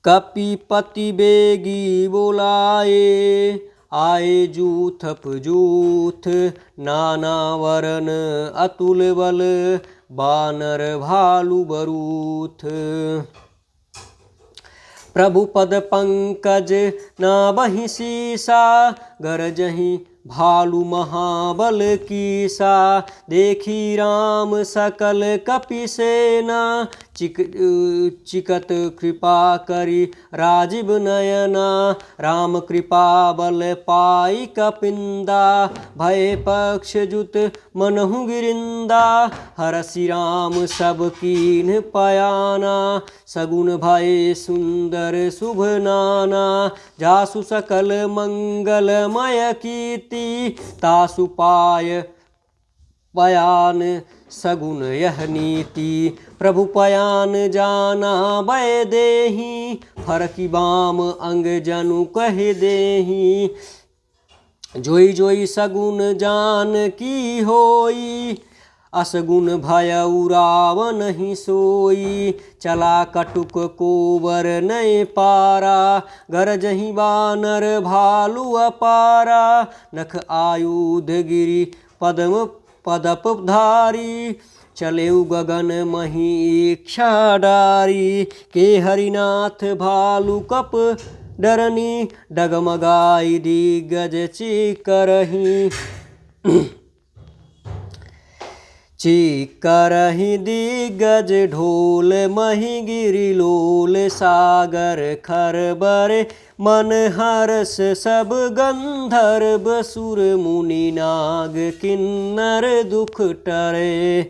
कपिपति बेगी बोलाए, आए जूथप जूथ। नाना वरन अतुल बल, बानर भालु बरूथ। प्रभु पद पंकज नाबहि सीसा, गरजहि भालु महाबल कीसा। देखी राम सकल कपि सेना, चिकत कृपा करि राजीव नयना। राम कृपा बल पाई कपिंदा, भय पक्ष जुत मनहु गिरिंदा। हरसि राम सब कीन्ह पयाना, सगुन भय सुंदर शुभ नाना। जासु सकल मंगलमय कीर्ति, तासु पाय पयान सगुन यह नीति। प्रभु पयान जाना भय देहि, फरकी बाम अंग जनु कह देहि। जोई जोई सगुन जान की होई, असगुन भयउ रावण ही सोई। चला कटुक कोबर नय पारा, गरजहि बानर भालु अपारा। नख आयुध गिरि पद्म पदप धारी, चलेउ गगन मही इच्छा डारी। के हरिनाथ भालु कप डरनी, डगमगाई दिग्गज चिकरही। चिकरहि दिग्गज ढोल मही गिरि लोल। सागर खरबर मन हरस सब गंधर्व सुर मुनि नाग किन्नर दुख टरे।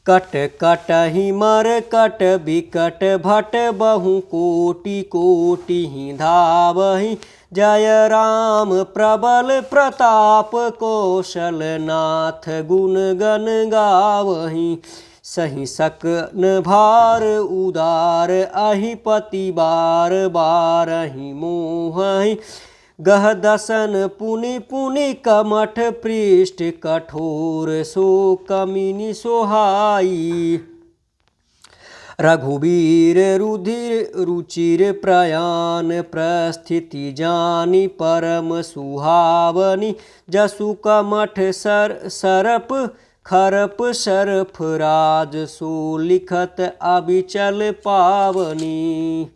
कट कटहि मर कट बिकट भट बहु कोटि कोटि धावहि जय राम प्रबल प्रताप कौशलनाथ गुण गण गावहीं सही सकन भार उदार अहि पति बार बारहि मोहि गह दसन पुनि पुनि कमठ पृष्ठ कठोर सो कमिनि सोहाई रघुवीर रुधिर रुचिर प्रयाण प्रस्थिति जानी परम सुहावनी जसु कमठ सरप खरप शरफ राज सो लिखत अबिचल पावनी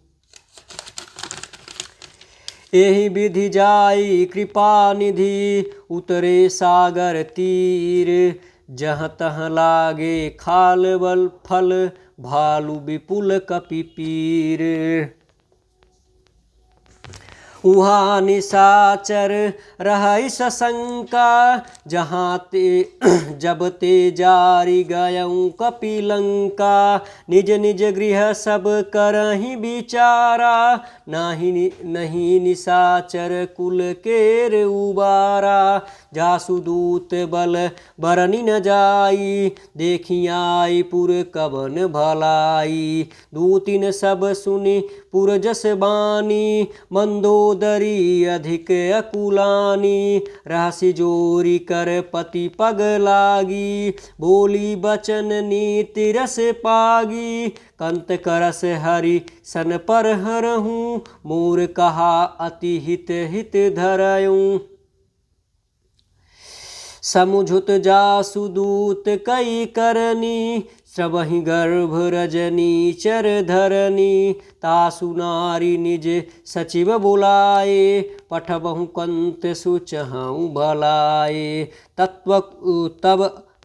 एहि विधि जाई कृपा निधि उतरे सागर तीर जहाँ तहाँ लागे खाल बल फल भालु विपुल कपि पीर उहाँ निशाचर रहै सशंका जहाँ ते जब ते जारी गयऊँ कपिलंका निज निज गृह सब करहि विचारा नहीं निशाचर कुल केर उबारा जासु दूत बल बरनि न जाई देखियाई पुर कवन भलाई दूतिन सब सुनि पुर जस बानी मंदोदरी अधिक अकुलानी राशि जोरी कर पति पग लागी बोली बचन नीति रस पागी कंत करस हरि सन पर हरहूँ मोर कहा अति हित हित धरयूँ समुझुत जासु दूत कई करनी श्रवहि गर्भ रजनी चर धरनी तासु नारी निज सचिव बुलाए पठबहु कंत सुचहु भलाए तत्व तब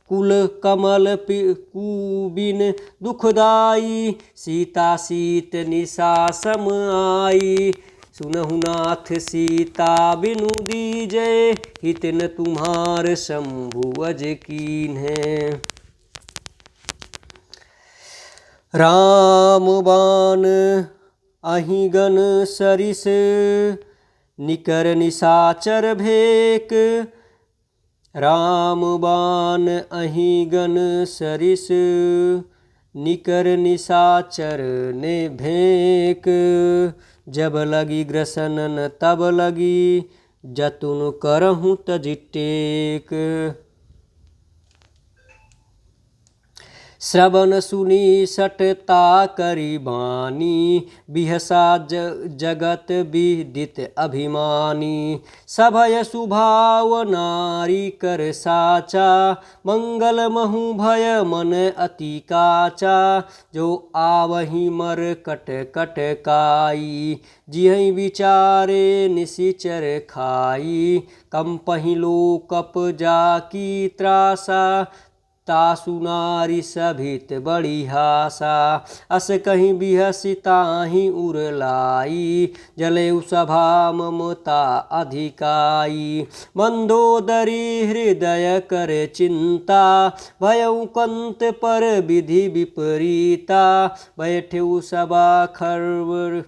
कुल कमल कुबिन दुखदाई सीता सीत निशा सम आई सुनहु नाथ सीता बिनु दीजै हित न तुम्हार शंभु अज कीन्हे राम बाण अहि गण सरिस निकर निशाचर भेक राम बाण अहि गण सरिस निकर निशाचर ने भेक जब लगी ग्रसनन तब लगी जतुन करहूँ तजि टेक श्रवण सुनी सटता करी बानी बिहसा जगत विदित अभिमानी सभय सुभाव नारी कर साचा मंगल महु भय मन अति काचा जो आवहि मर कट कट काई जिहि विचारे निशिचर खाई कंपहि लोकप जाकी त्रासा तासु नारी सभित बड़ी हासा अस कहीं बिहसिताहि उरलाई जले सभा ममता अधिकाई मंदोदरी हृदय कर चिंता भयउ कंत पर विधि विपरीता बैठे सभा खरवर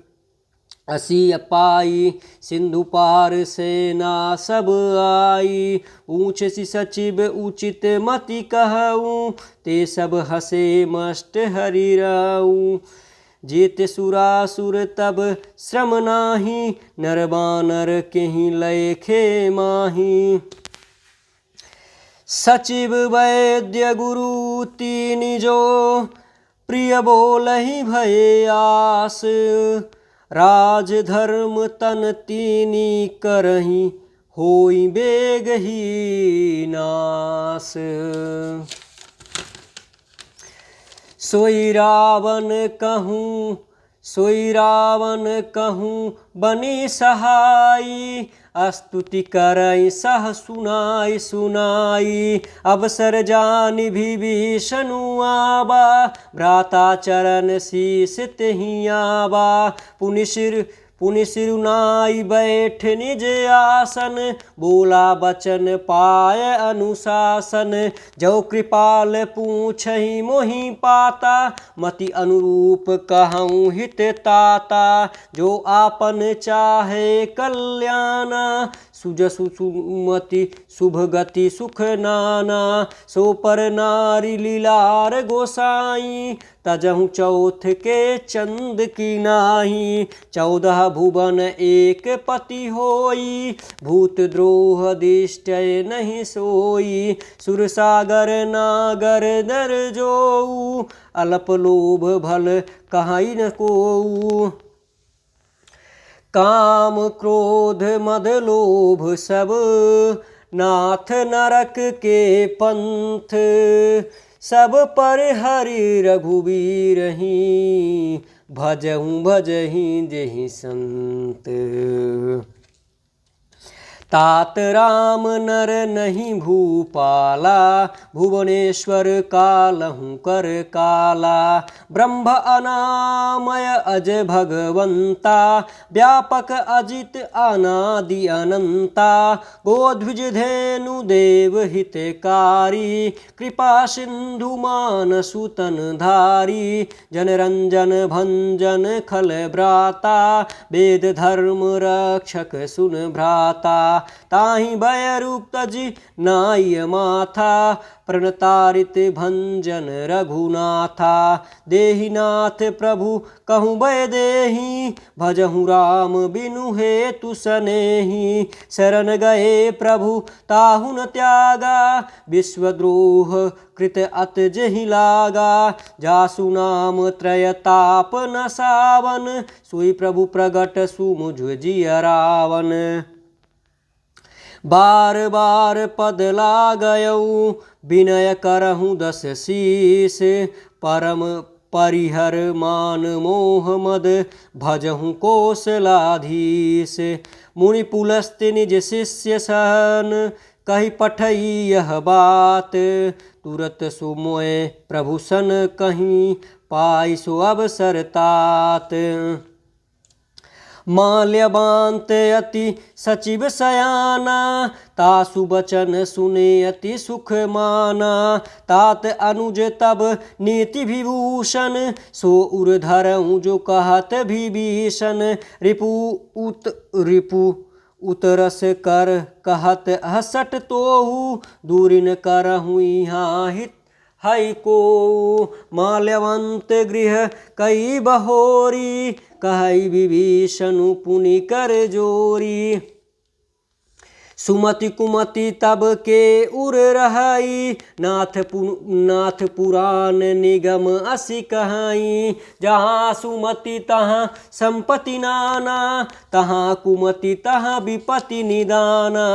असी अपाई सिंधु पार सेना सब आई ऊँच सी सचिव उचित मति कहूँ ते सब हसे मस्ट हरि राऊँ जेत सुरासुर तब श्रम नाही नर बानर केहि लयखे माही सचिव वैद्य गुरु तीन जो प्रिय बोलहि भय आस राज धर्म तन तीनी करही होई बेग ही नास सोई रावण कहूँ बनी सहाई स्तुति करई सह सुनाई अवसर जानि विभीषणु आबा भ्राता चरण शीस तेहि आबा पुनि सिरुनाई बैठ निज आसन, बोला बचन पाय अनुशासन। जो कृपाल पूछहि मोहि पाता, मति अनुरूप कहूँ हित ताता। जो आपन चाहे कल्याणा, सुजसु सुमति शुभ गति सुख नाना। सो पर नारी लीलार गोसाई, तजहु चौथ के चंद की नाही। 14 भुवन एक पति होई, भूत द्रोह दिष्टय नहीं सोई। सुरसागर नागर नर जोऊ, अल्प लोभ भल कहाई न कोऊ। काम क्रोध मद लोभ सब, नाथ नरक के पंथ। सब पर हरि रघुबीरहि, भजहु भजहि जेहि संत। तात राम नर नहीं भूपाला, भुवनेश्वर कालहु कर काला। ब्रह्म अनामय अज भगवंता, व्यापक अजित अनादि अनंता। गोध्विज धेनु देव हितकारी, कृपा सिंधु मान सुतन धारी। जनरंजन भंजन खल भ्राता, वेद धर्म रक्षक सुन भ्राता। ताहि भय रूप तजि नाय माथा, प्रणतारित भंजन रघुनाथा। देहि नाथ प्रभु कहूँ भय देहि, भजहु राम बिनु हेतु सनेहि। शरण गए प्रभु ताहु न त्यागा, विश्वद्रोह कृत अत जेहि लागा। जासु नाम त्रय ताप न सावन, सोई प्रभु प्रगट सुमुझ जिय रावण। बार बार पद लागयऊ, विनय करहूँ 10 शीस। परम परिहर मान मोह मद, भजहूँ कौशलाधीश। मुनि पुलस्त्य निज शिष्य सन, कही पठई यह बात। तुरत सो मोय प्रभु सन कहीं, पाई सो अवसर तात। माल्यवांत अति सचिव सयाना, तासु बचन सुने अति सुख माना। तात अनुज तब नीति विभूषण, सो उर धरऊँ जो कहत विभीषण। रिपु उतरस कर कहत हसट तोहू, दूरिन करहूँ यहाँ हित हई को। माल्यवंत गृह कई बहोरी, कहई विभीषण पुनि कर जोरी। सुमति कुमति तब के उर रहई, नाथ पुराण निगम असि कहाई। जहाँ सुमति तहाँ संपत्ति नाना, तहाँ कुमति तहाँ विपत्ति निदाना।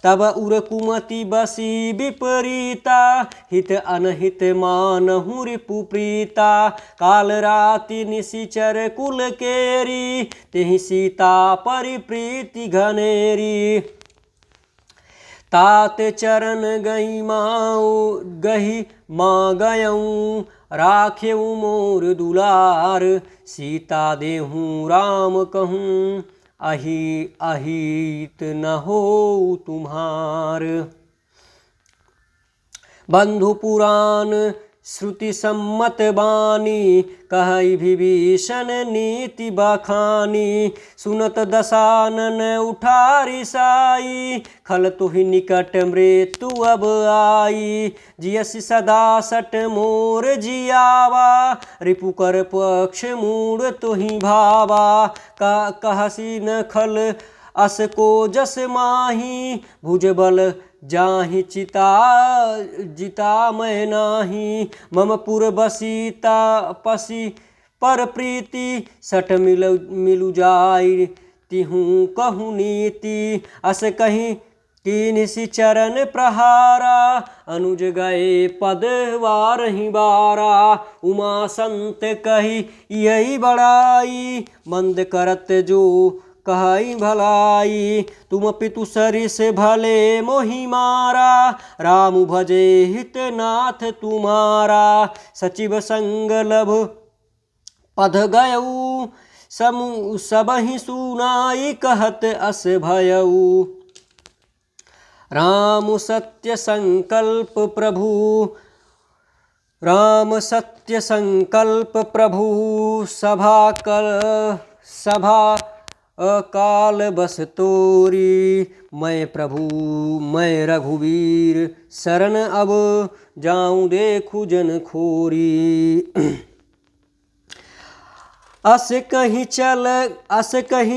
तब उर कुमति बसी विपरीता, हित अनहित मानहु रिपु प्रीता। काल राति निशिचर कुल केरी, तेहि सीता परिप्रीति घनेरी। तात चरण गही माँ गयऊँ, राखेऊ मोर दुलार। सीता देहूँ राम कहूँ, अहित न हो तुम्हार। बंधु पुराण श्रुति सम्मत बानी, कहई विभीषण नीति बखानी। सुनत दशानन उठारी साई, खल तुहि निकट मृत्यु अब आई। जियसि सदा सट मोर जियावा, रिपु कर पक्ष मूढ़ तुहि भावा। कहसी न खल अस को जस माही, भुजबल जाहि जिता मैं नाही। मम पुर बसीता पसी पर प्रीति, सठ मिलु जाई तिहूँ कहूँ नीति। अस कहीं कीन्हि चरण प्रहारा, अनुज गए पद वारहि बारा। उमा संत कही यही बड़ाई, मंद करत जो कहई भलाई। तुम पितु सरिस भले मोहि मारा, राम भजे हित नाथ तुम्हारा। सचिव संग लभ पद गयऊ, सबहि सुनाई कहत अस भयऊ। राम सत्य संकल्प प्रभु राम सत्य संकल्प प्रभु सभा अकाल बस तोरी। मैं प्रभु मैं रघुवीर शरण अब जाऊं देखूं जन खोरी। अस कहीं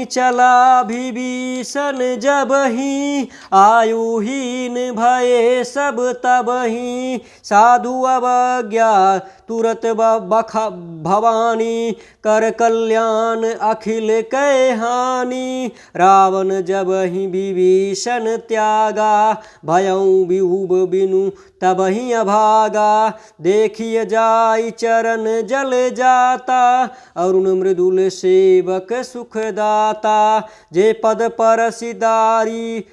चला विभीषण जबहि आयुहीन भये सब तबहि। साधु अवज्ञा तुरत भवानी कर कल्याण अखिल कै हानि। रावण जबहि विभीषण त्यागा भयउ विभुब बिनु तबहि अभागा। देखिय जाई चरण जल जाता अरुण मृदुल सेवक सुखदाता। जे पद पर सिदारी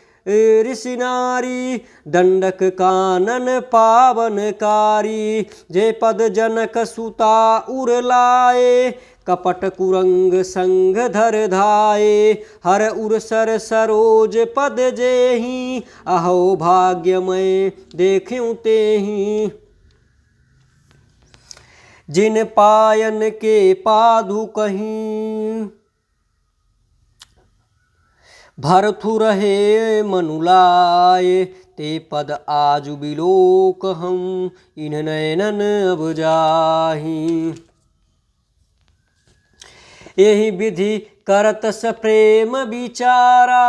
ऋषि नारी दंडक कानन पावनकारी। जे पद जनक सुता उर लाए कपट कुरंग संग धर धाये। हर उर सर सरोज पद जेहि अहो भाग्यमय देखूं तेहि। जिन पायन के पादु कहीं भरथु रहे मनुलाए। ते पद आजु बिलोक हम इन नयनन अब जाहि। यही विधि करत स प्रेम विचारा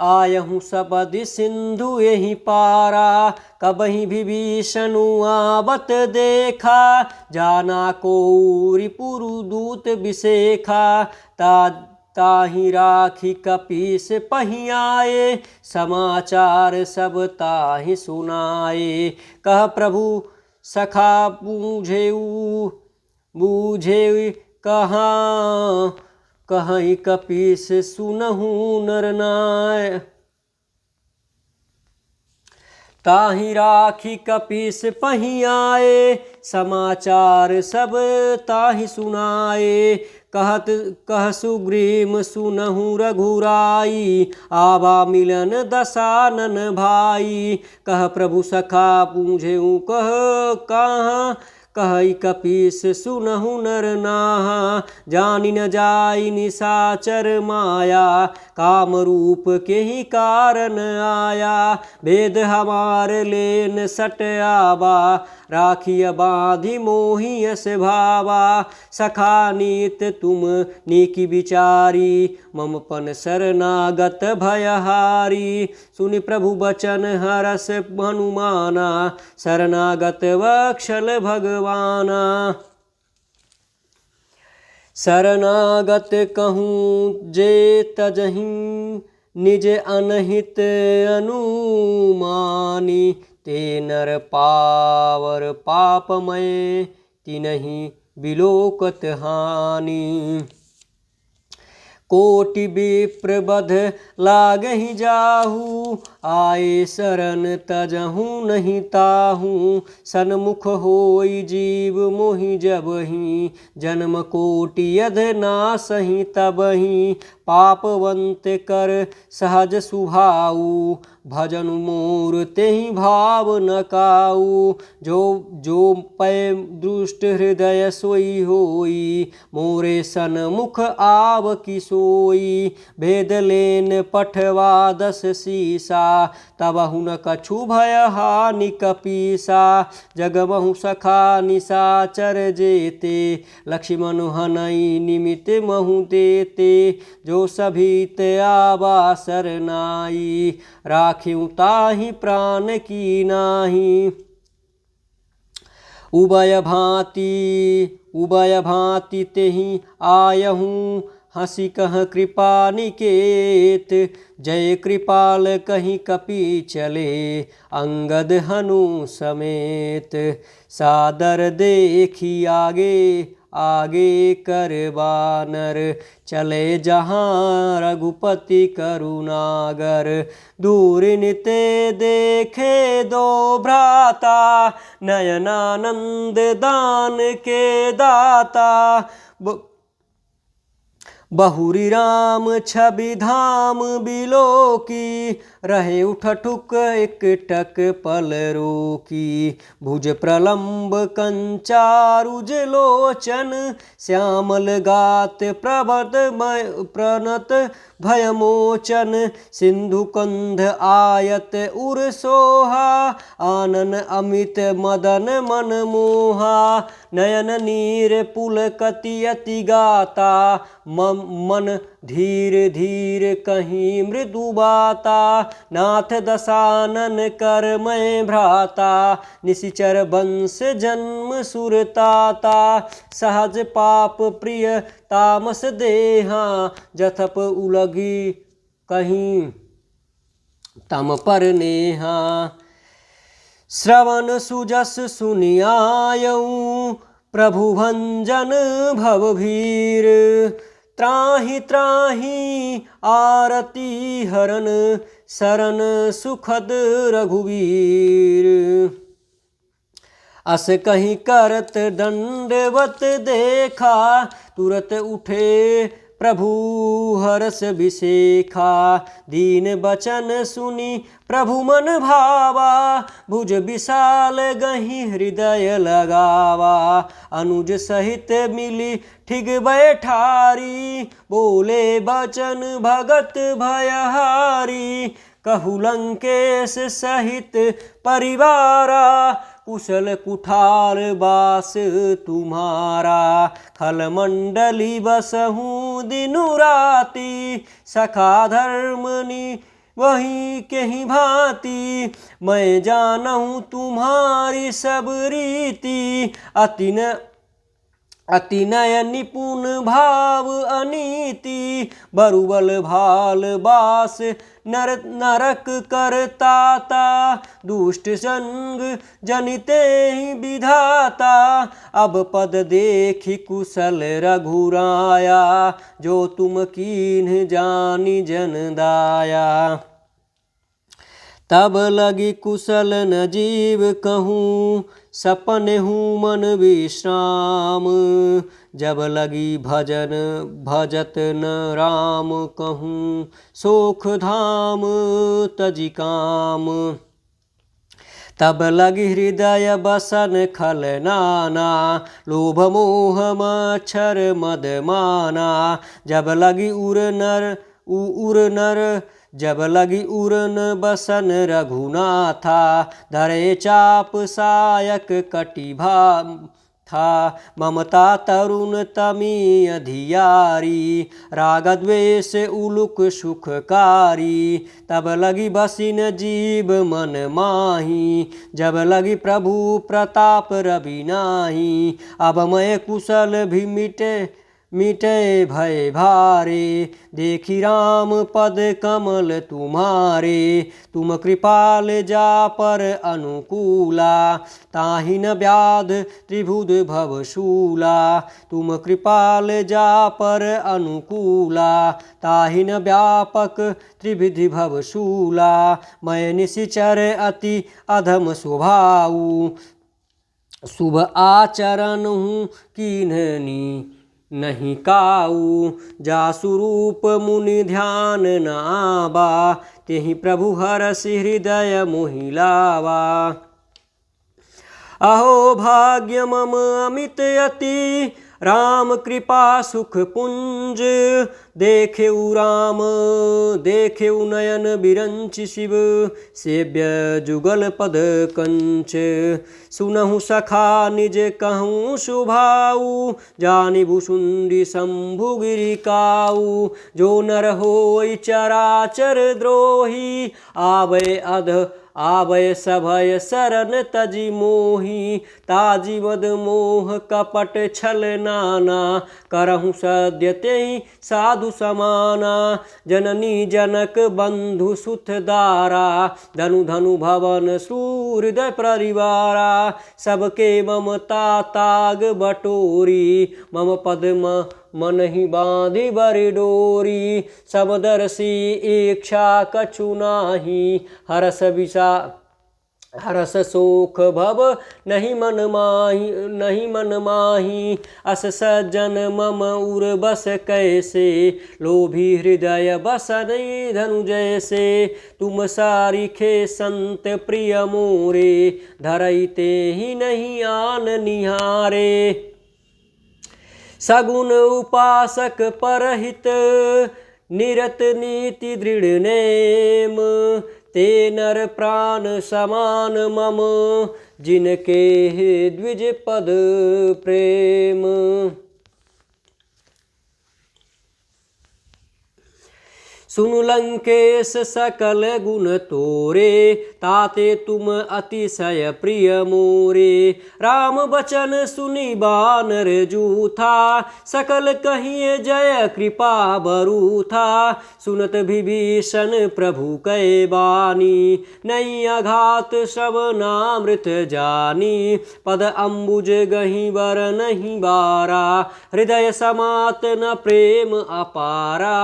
आयहु सपदि सिंधु यही पारा। कबहि विभीषणु आवत देखा जाना को रिपुरुदूत विशेखा। ताहि राखी कपीस पहियाए समाचार सब ताहि सुनाए। कह प्रभु सखा बूझे कहाँ कहीं कपीस सुनहु नर नाय। ताहि राखी कपीस पहियाए समाचार सब ताहि सुनाए। कह सुग्रीव सुनहु रघुराई आवा मिलन दसानन भाई। कह प्रभु सखा पूछेऊ कह कहाँ कहि कपीस सुनहु नर नाहा। जानि न जाई निशाचर माया काम रूप के ही कारण आया। भेद हमार लेन सट आवा राखिय बांधि मोहि यस भावा। सखा नीत तुम नीकी विचारी मम पन शरणागत भयहारी। सुनि प्रभु बचन हरस हनुमाना शरणागत वत्सल भगवाना। शरणागत कहूँ जे तजहि निज अनहित अनुमानी। ते नर पावर पापमय तिनहि बिलोकत हानि। कोटि विप्र बध लागहि जाहू आए शरण तजहू नहीं ताहू। सन्मुख होई जीव मोहि जबहि जन्म कोटि यध नासहि तबहि। पापवंत कर सहज सुभाऊ भजनु मोर तेहि भाव न काऊ। जो पै दुष्ट हृदय सोई होई मोरे सन्मुख आव की सोई। भेद लेन पठवा दस सीसा तबहु न कछु भय हानि कपीसा। जगमहु सखा निशाचर जेते लक्ष्मण हनई निमित महु देते। जो सभीत आवा सरनाई राखिउ ताहि प्राण की नाही। उभय भांति तेहि आयहूँ हंसी कह कृपा निकेत। जय कृपाल कहीं कपि चले अंगद हनु समेत। सादर देखी आगे कर बानर चले जहाँ रघुपति करुणागर। दूर निते देखे दो भ्राता नयनानंद दान के दाता। बहुरी राम छवि धाम बिलोकी, रहे उठठुक एकटक पल रोकी। भुज प्रलंब कंचारुज लोचन, श्यामल गात प्रणत भयमोचन। सिंधु कंध आयत उर सोहा, आनन अमित मदन मन मोहा। नयन नीर पुलकति अति गाता, मन धीर धीर कहीं मृदु बाता। नाथ दशानन कर मैं भ्राता, निशिचर वंश जन्म सुरताता। सहज पाप प्रिय तामस देहा, जथप उलगी कहीं तम पर नेहा। श्रवण सुजस सुनियायऊँ, प्रभु भंजन भवभीर। त्राहि त्राहि आरती हरन, शरण सुखद रघुवीर। अस कहीं करत दंडवत देखा, तुरत उठे प्रभु हरस बिसेखा। दीन बचन सुनी प्रभु मन भावा, भुज विशाल गहि हृदय लगावा। अनुज सहित मिली ठिग बैठारी, बोले बचन भगत भयहारी। कहु लंकेश सहित परिवारा, कुशल कुठार बास तुम्हारा। खल मंडली बसहूँ दिनु राति, सखा धर्मनि वही कहीं भांति। मैं जानहूँ तुम्हारी सब रीति, अति नय निपुण भाव अनीति। बरुबल भाल बास नरक करताता, दुष्ट संग जनिते ही विधाता। अब पद देखी कुशल रघुराया, जो तुम कीन्ह जानी जन दाया। तब लगी कुशल न जीव कहूँ, सपन हूँ मन विश्राम। जब लगी भजन भजत न राम कहूँ, सोख धाम तजि काम। तब लगी हृदय बसन खल नाना, लोभ मोह मच्छर मद माना। जब लगी उर नर जब लगी उरन बसन रघुनाथा। धरे चाप सायक कटिभा था, ममता तरुण तमी अधियारी। राग द्वेष उलुक सुखकारी, तब लगी बसिन जीव मन माही। जब लगी प्रभु प्रताप रवि नाही, अब मैं कुशल भी मिटे भय भारे। देखी राम पद कमल तुम्हारे, तुम कृपाल जा पर अनुकूला। ताहि न व्याध त्रिभुज भवशूला, तुम कृपाल जा पर अनुकूला। ताहि न व्यापक त्रिविधि भवशूला, मैं निशिचर अति अधम स्वभाऊ। शुभ आचरण हूँ कीन्हनी नहीं काऊ। जासु रूप मुनि ध्यान न आवा, तेहि प्रभु हरसि हृदय मोहि लावा। अहो भाग्य मम अमित अति, राम कृपा सुख पुंज। देखेउ राम देखेउ नयन बिरंच शिव, सेव्य जुगल पद कंच। सुनहु सखा निज कहूँ शुभाऊ, जानि भुसुंडी शंभु गिरि काऊ। जो नर होई चराचर द्रोही, आवय सभय शरण तजि मोही। ताजि मद मोह कपट छल नाना, करहु सद्य तेहि साधु समाना। जननी जनक बंधु सुत दारा, धनु धनु भवन सूहृदय परिवारा। सबके ममता ताग बटोरी, मम पद्म मन ही बांधि बरि डोरी। समदर्शी इच्छा कछु नाही, हरस हरस शोक भव नहीं मन माही अस सज्जन मम उर बस कैसे लोभी हृदय बस नहीं धनु जैसे तुम सारिखे संत प्रिय मोरे धरैते ही नहीं आन निहारे सगुन उपासक परहित निरत नीति दृढ़ नेम ते नर प्राण समान मम जिनके द्विज पद प्रेम। सुनु लंकेश सकल गुण तोरे ताते तुम अतिशय प्रिय मोरे राम बचन सुनि बानर जूथा सकल कहिए जय कृपा बरूथा सुनत विभीषण प्रभु कै बानी नहीं अघात श्रवणामृत जानी पद अम्बुज गहि वर नहीं बारा हृदय समात न प्रेम अपारा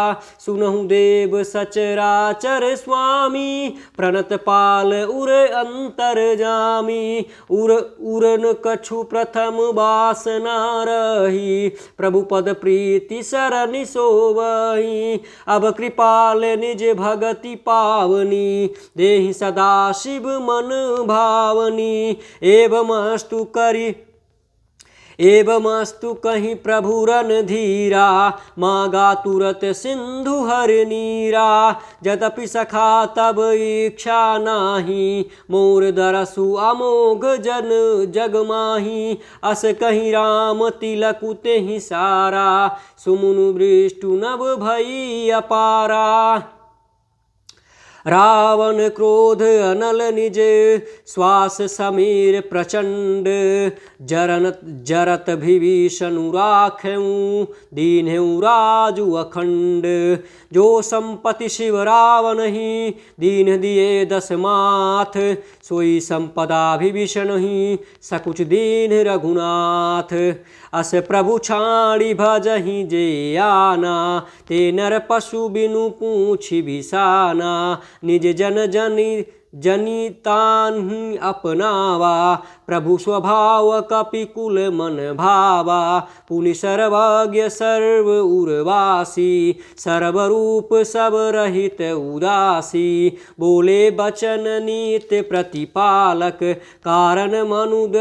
सुनहु देव सचराचर स्वामी प्रणत पाल उर अंतर जामी उरन कछु प्रथम वासना रही प्रभु पद प्रीति सरनि सोवही अब कृपाल निज भगति पावनी देहि सदा शिव मन भावनी एवमस्तु करि एवमस्तु कहीं प्रभु रन धीरा मागा तुरत सिंधु हर नीरा यद्यपि सखा तब इच्छा नाही मोर दरसु अमोघ जन जग माही अस कहीं राम तिलकु तेहि सारा सुमुनु वृष्टु नभ भई अपारा रावण क्रोध अनल निज श्वास समीर प्रचंड जरत विभीषणु राखऊं दीन्हु राजु अखंड जो संपति शिव रावण ही दीन दिए दस माथ सोई संपदा विभीषण ही सकुच दीन रघुनाथ अस प्रभु छाड़ी भजहि जे आना ते नर पशु बिनु पूछि बिसाना निज जन जनितान्हि अपनावा प्रभु स्वभाव कपिकुल मन भावा पुनि सर्वज्ञ सर्व उर्वासी सर्वरूप सब रहित उदासी बोले बचन नीत प्रतिपालक कारण मनुद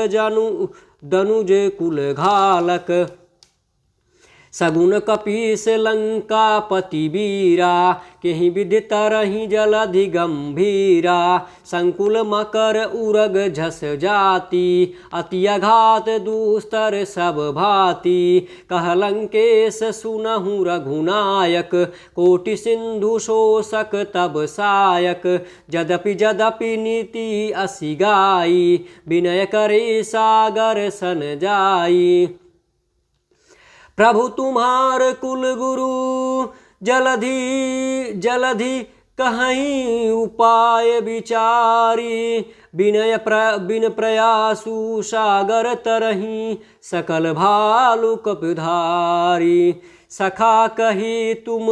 दनुज कुल घालक सगुन कपीस लंकापति वीरा केहि विधि तरहि जलधि गंभीरा संकुल मकर उरग झस जाति अति अघात दुस्तर सब भाति कह लंकेश सुनहु रघुनायक कोटि सिंधु शोषक तब सायक जदपि नीति असि गाई विनय करे सागर सन जाई प्रभु तुम्हार कुल गुरु जलधि कहीं उपाय विचारी बिन प्रयासु सागर तरही सकल भालु कपिधारी सखा कही तुम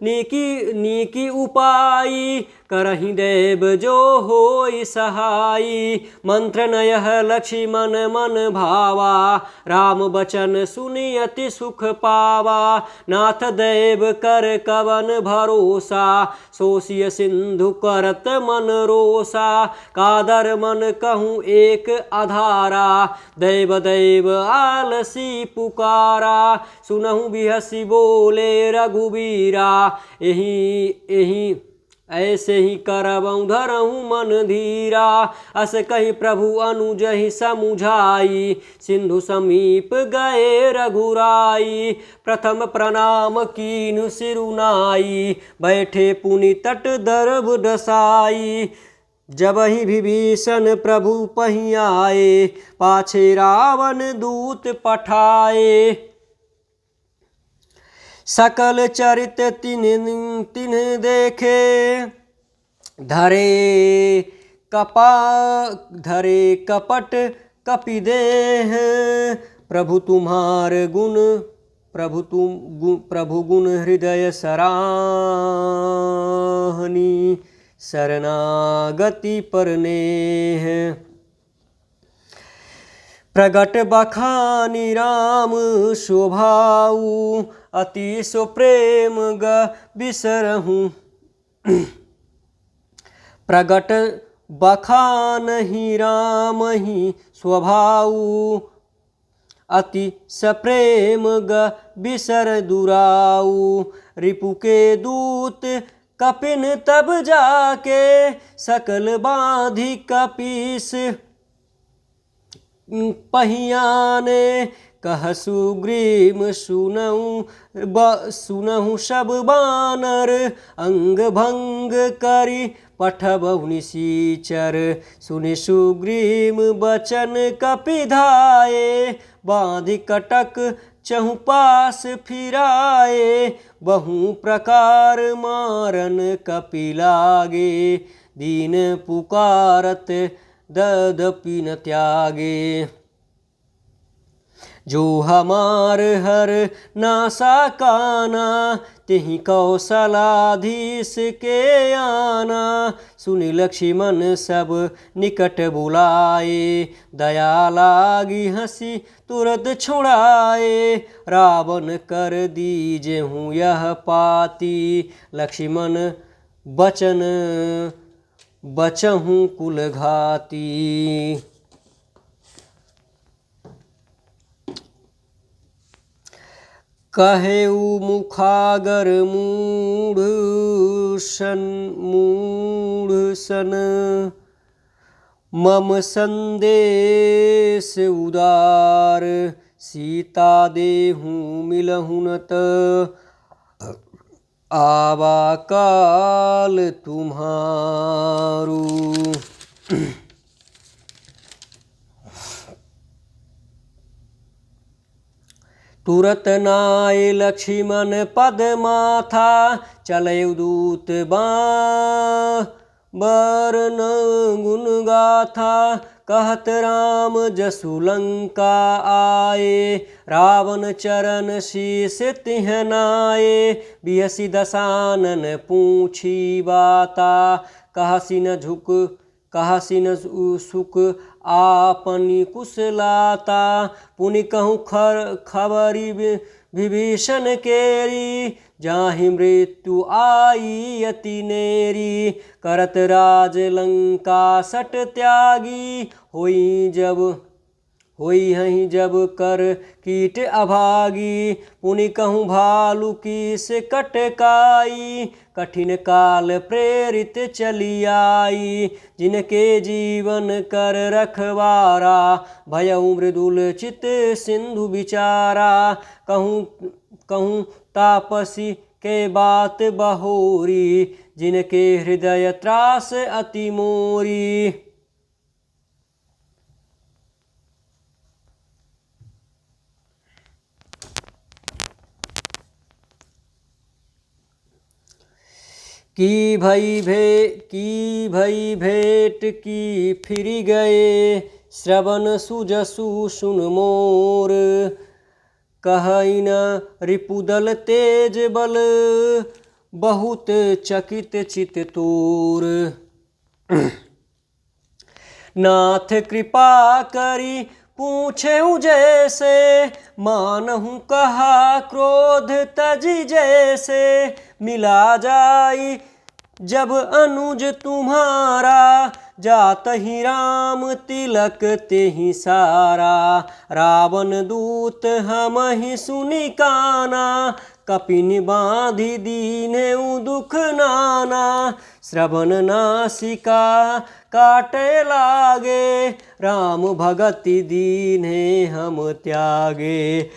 नीकी उपाई करहि देव जो होई सहाई मंत्र नयः लक्ष्मण मन भावा राम बचन सुनि अति सुख पावा नाथ देव कर कवन भरोसा सोसिय सिंधु करत मन रोसा कादर मन कहूँ एक आधारा देव देव आलसी पुकारा सुनहु बिहसी बोले रघुबीरा एही ऐसे ही करबऊँ धरऊँ मन धीरा अस कही प्रभु अनुजहि समुझाई सिंधु समीप गए रघुराई प्रथम प्रणाम कीनु सिरुनाई बैठे पुनि तट दरब डसाई जब ही विभीषण प्रभु पही आए पाछे रावण दूत पठाए सकल चरित तिन देखे धरे कपट कपि देह प्रभु तुम्हार गुण प्रभु गुण हृदय सराहनी शरणागति परनेह। प्रगट बखानी राम स्वभाऊ अति सो प्रेम ग बिसरहूँ। प्रगट बखान ही राम ही स्वभाऊ अति सप्रेम ग बिसर दुराऊ। रिपु के दूत कपिन तब जाके सकल बांधी कपीस पहियाने। कह सुग्रीम सुनहु सब बानर अंग भंग करी पठबहु निसीचर। सुनि सुग्रीम बचन कपिधाये बांधि कटक चहु पास फिराए। बहु प्रकार मारन कपि लागे दीन पुकारत ददपि न त्यागे। जो हमार हर नासा काना तिहि कौशलाधीश के आना। सुनि लक्ष्मण सब निकट बुलाए दया लागी हंसी तुरत छुड़ाए। रावण कर दीजेहूँ यह पाती लक्ष्मण बचन बचहूँ कुल घाती। कहेउ मुखागर मूढ़ सन मम संदेश उदार। सीता देहूँ मिलहु न त आवा काल तुम्हारू। तुरत नाय लक्ष्मण पद माथा चलयु दूत बरन गुण गाथा। कहत राम जसु लंका आए रावण चरण शीस तिह नाये। बिहसि दसानन पूछी बाता कहसि न सुख आपनि कुशलाता। पुनि कहूँ खबरि विभीषण केरी जाहि मृत्यु आई अति नेरी। करत राज लंका सट त्यागी होई हहीं जब कर कीट अभागी। पुनि कहूँ भालु की से कटकाई कठिन काल प्रेरित चली आई। जिनके जीवन कर रखवारा भयउ मृदुल चित सिंधु बिचारा। कहूँ तापसी के बात बहोरी जिनके हृदय त्रास अति मोरी। की भई भेंट की फिर गए श्रवण सुजसु सुन मोर। कहई न रिपुदल तेज बल बहुत चकित चित तोर। नाथ कृपा करी पूछेऊ जैसे मानहूँ कहा क्रोध तजी जैसे। मिला जाई जब अनुज तुम्हारा जात ही राम तिलक तेहि सारा। रावण दूत हम ही सुनि काना कपिनि बाँधि दीनेउ दुख नाना। श्रवण नासिका काटे लागे राम भगति दीन्हे हम त्यागे।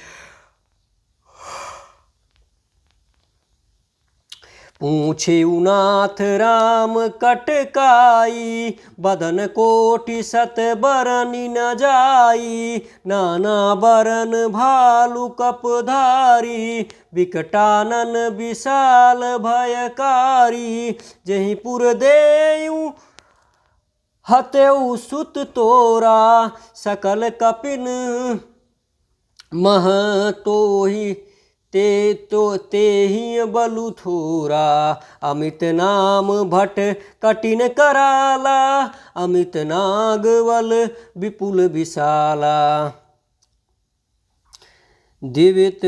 पूछेउ नाथ राम कटकाई बदन कोटि सत बरनि न जाई। नाना बरन भालु कपधारी विकटानन विशाल भयकारी। जहि पुर देऊ हतेउ सुत तोरा सकल कपिन मह तोहि ते ही बलु थोरा, अमित नाम भट कठिन कराला, अमित नागवल विपुल विशाला। दिवित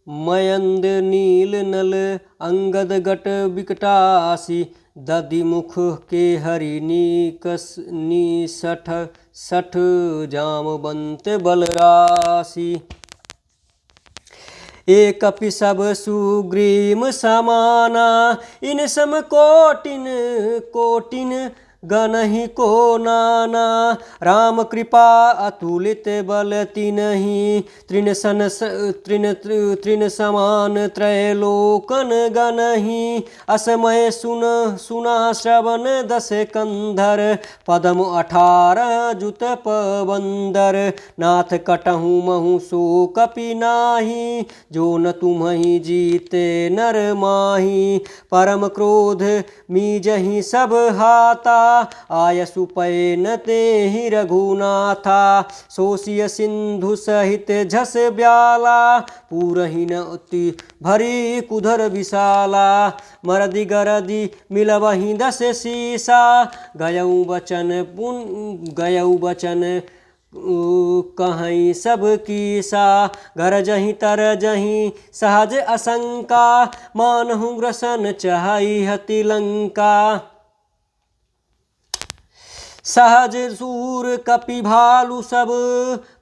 मयंद नील नल, अंगद गट विकटासी, दधि मुख के हरि निसठ सठ, जामवंत बलराशि। एक कपि सब सुग्रीम समाना, इन सम कोटिन कोटिन गनहि को नाना, राम कृपा अतुलित बल तिनहि, तृण समान त्रैलोकन गनहि, असमय सुना श्रवण दस कंधर, पदम 18 जुत पवंदर, नाथ कटहु महु सो कपि नाही, जो न तुम्हि जीते नर माही, परम क्रोध मीजहि सब हाता, आयसु पै न तेहि रघुनाथा, सोसिय सिंधु सहित झस ब्याला, पूरहीन अति भरी कुधर विशाला, मरदि गरदि मिलवहि 10 सीसा, गयउ बचन कहीं सब कीसा, गरजहि तरजहि सहज असंका, मानहु ग्रसन चहई हति लंका, सहज सूर कपि भालु सब,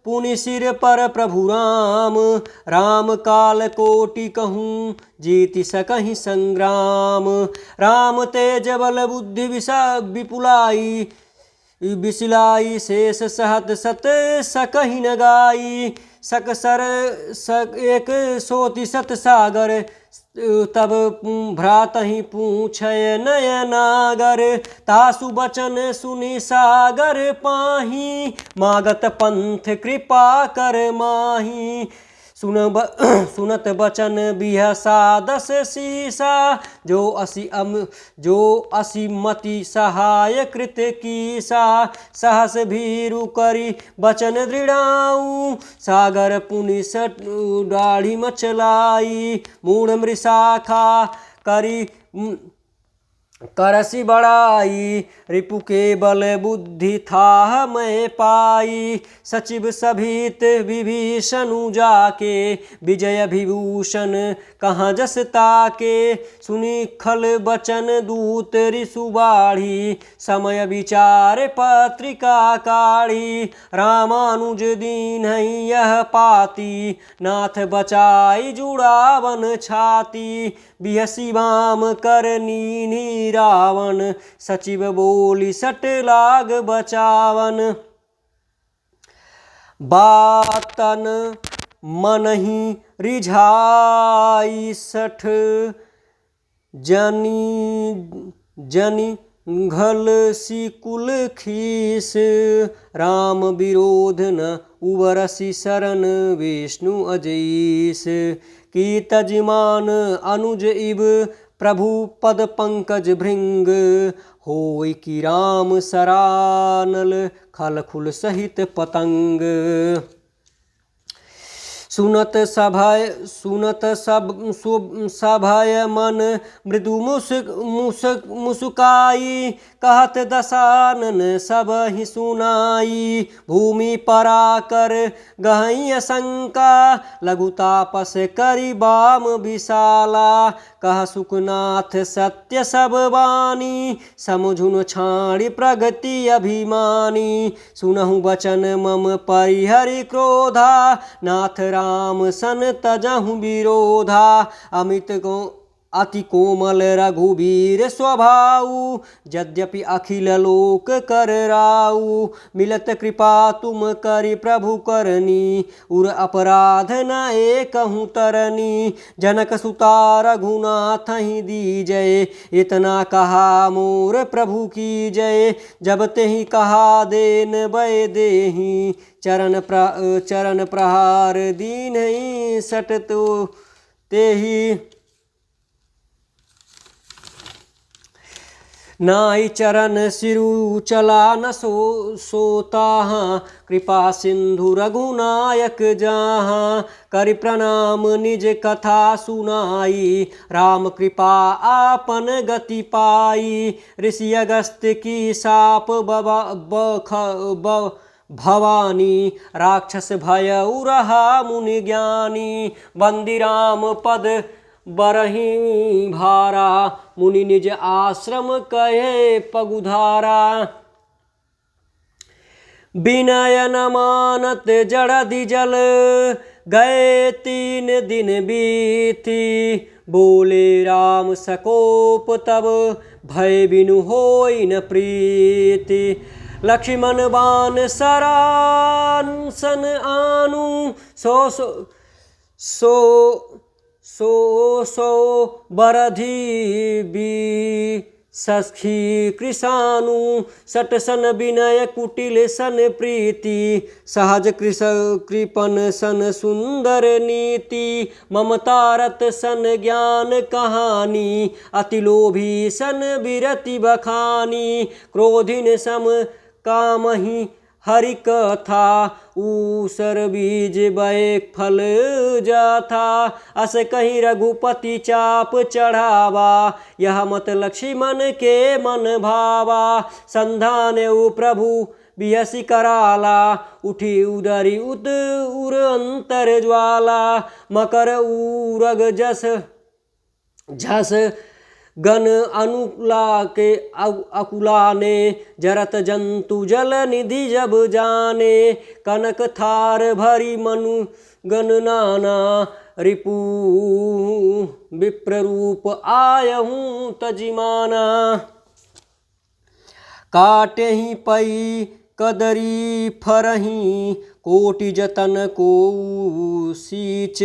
पुनि सिर पर प्रभु राम, राम काल कोटि कहूँ जीति सकहि संग्राम, राम तेज बल बुद्धि विपुलाई, बिसिलाई शेष सहत सत सकहि न गाई, सकसर एक सोति सत सागर, तब भ्रातहि पूछय नयनागर, तासु बचन सुनि सागर पाही, मागत पंथ कृपा कर माही, सुनत बचन बिहसा 10 सीसा, जो असी मति सहाय कृत कीसा, सहस भीरु करी बचन दृढ़ाऊ, सागर पुनि दाढ़ी मचलाई, मूढ़ मृषाखा करी करसी बड़ाई, रिपु के बल बुद्धि था मैं पाई, सचिव सभित विभीषणु जाके, विजय विभूषण कहाँ जस ताके, सुनि खल बचन दूत रिसु बाढ़ी, समय विचार पत्रिका काढ़ी, रामानुज दीन्हि यह पाती, नाथ बचाई जुड़ावन छाती, बिहसी वाम करनी रावण, सचिव बोली सट लाग बचावन, बातन मनहि रिझाई सठ, जनि घल सिकुल खीस, राम विरोध न उबरसि शरण, विष्णु अजईस, की तजमान अनुज इव प्रभु पद पंकज भृंग, होय कि राम सरानल खल खुल सहित पतंग, सुनत सभय मन मृदु मुसुकाई, कहत दसानन सब ही सुनाई, भूमि पराकर गहई शंका, लघु तापस करि बाम विशाला, कह सुखनाथ सत्य सब वाणी, समुझुन छाड़ी प्रगति अभिमानी, सुनहु बचन मम परिहरि क्रोधा, नाथ राम सन तजहु विरोधा, अति कोमल रघुवीर स्वभाऊ, यद्यपि अखिल लोक कर राऊ, मिलत कृपा तुम करि प्रभु करनी, उर अपराध न एकहु तरनी, जनक सुता रघुनाथ ही दीजय, इतना कहा मोर प्रभु की जय, जब तेहि कहा देन भय देहि, चरण प्रहार दीन्हि सट तो तेहि, नाई चरण सिरु चला न सोता, कृपा सिंधु रघुनायक जहाँ। करि प्रणाम निज कथा सुनाई, राम कृपा आपन गति पाई। ऋषि अगस्त्य की साप भवानी, राक्षस भय रहा मुनि ज्ञानी। बंदी राम पद बरही भारा, मुनि निज आश्रम कहे पगुधारा। विनय न मानत जड़धि जल, गए 3 दिन बीती। बोले राम सकोप तब, भय बिनु होई न प्रीति। लक्ष्मण बाण सरासन आनु, सो बरधि बी सखी कृषानु। सटसन विनय कुटिल सन प्रीति, सहज कृपन सन सुंदर नीति। ममता रत सन ज्ञान कहानी, अति लोभी सन विरति बखानी। क्रोधिन सम कामहि हरि कथा, ऊसर बीज बैक फल जाथा। अस कहीं रघुपति चाप चढ़ावा, यह मत लक्ष्मण के मन भावा। संधान प्रभु बियसी कराला, उठी उदरी उर अंतर ज्वाला। मकर उरग जस झस, गण अनुला के अकुला ने। जरत जंतु जल निधि जब जाने, कनक थार भरी मनु गण नाना। रिपु विप्र रूप आयहूँ तजिमाना, काटे ही पई कदरी फरही। कोटि जतन को सींच,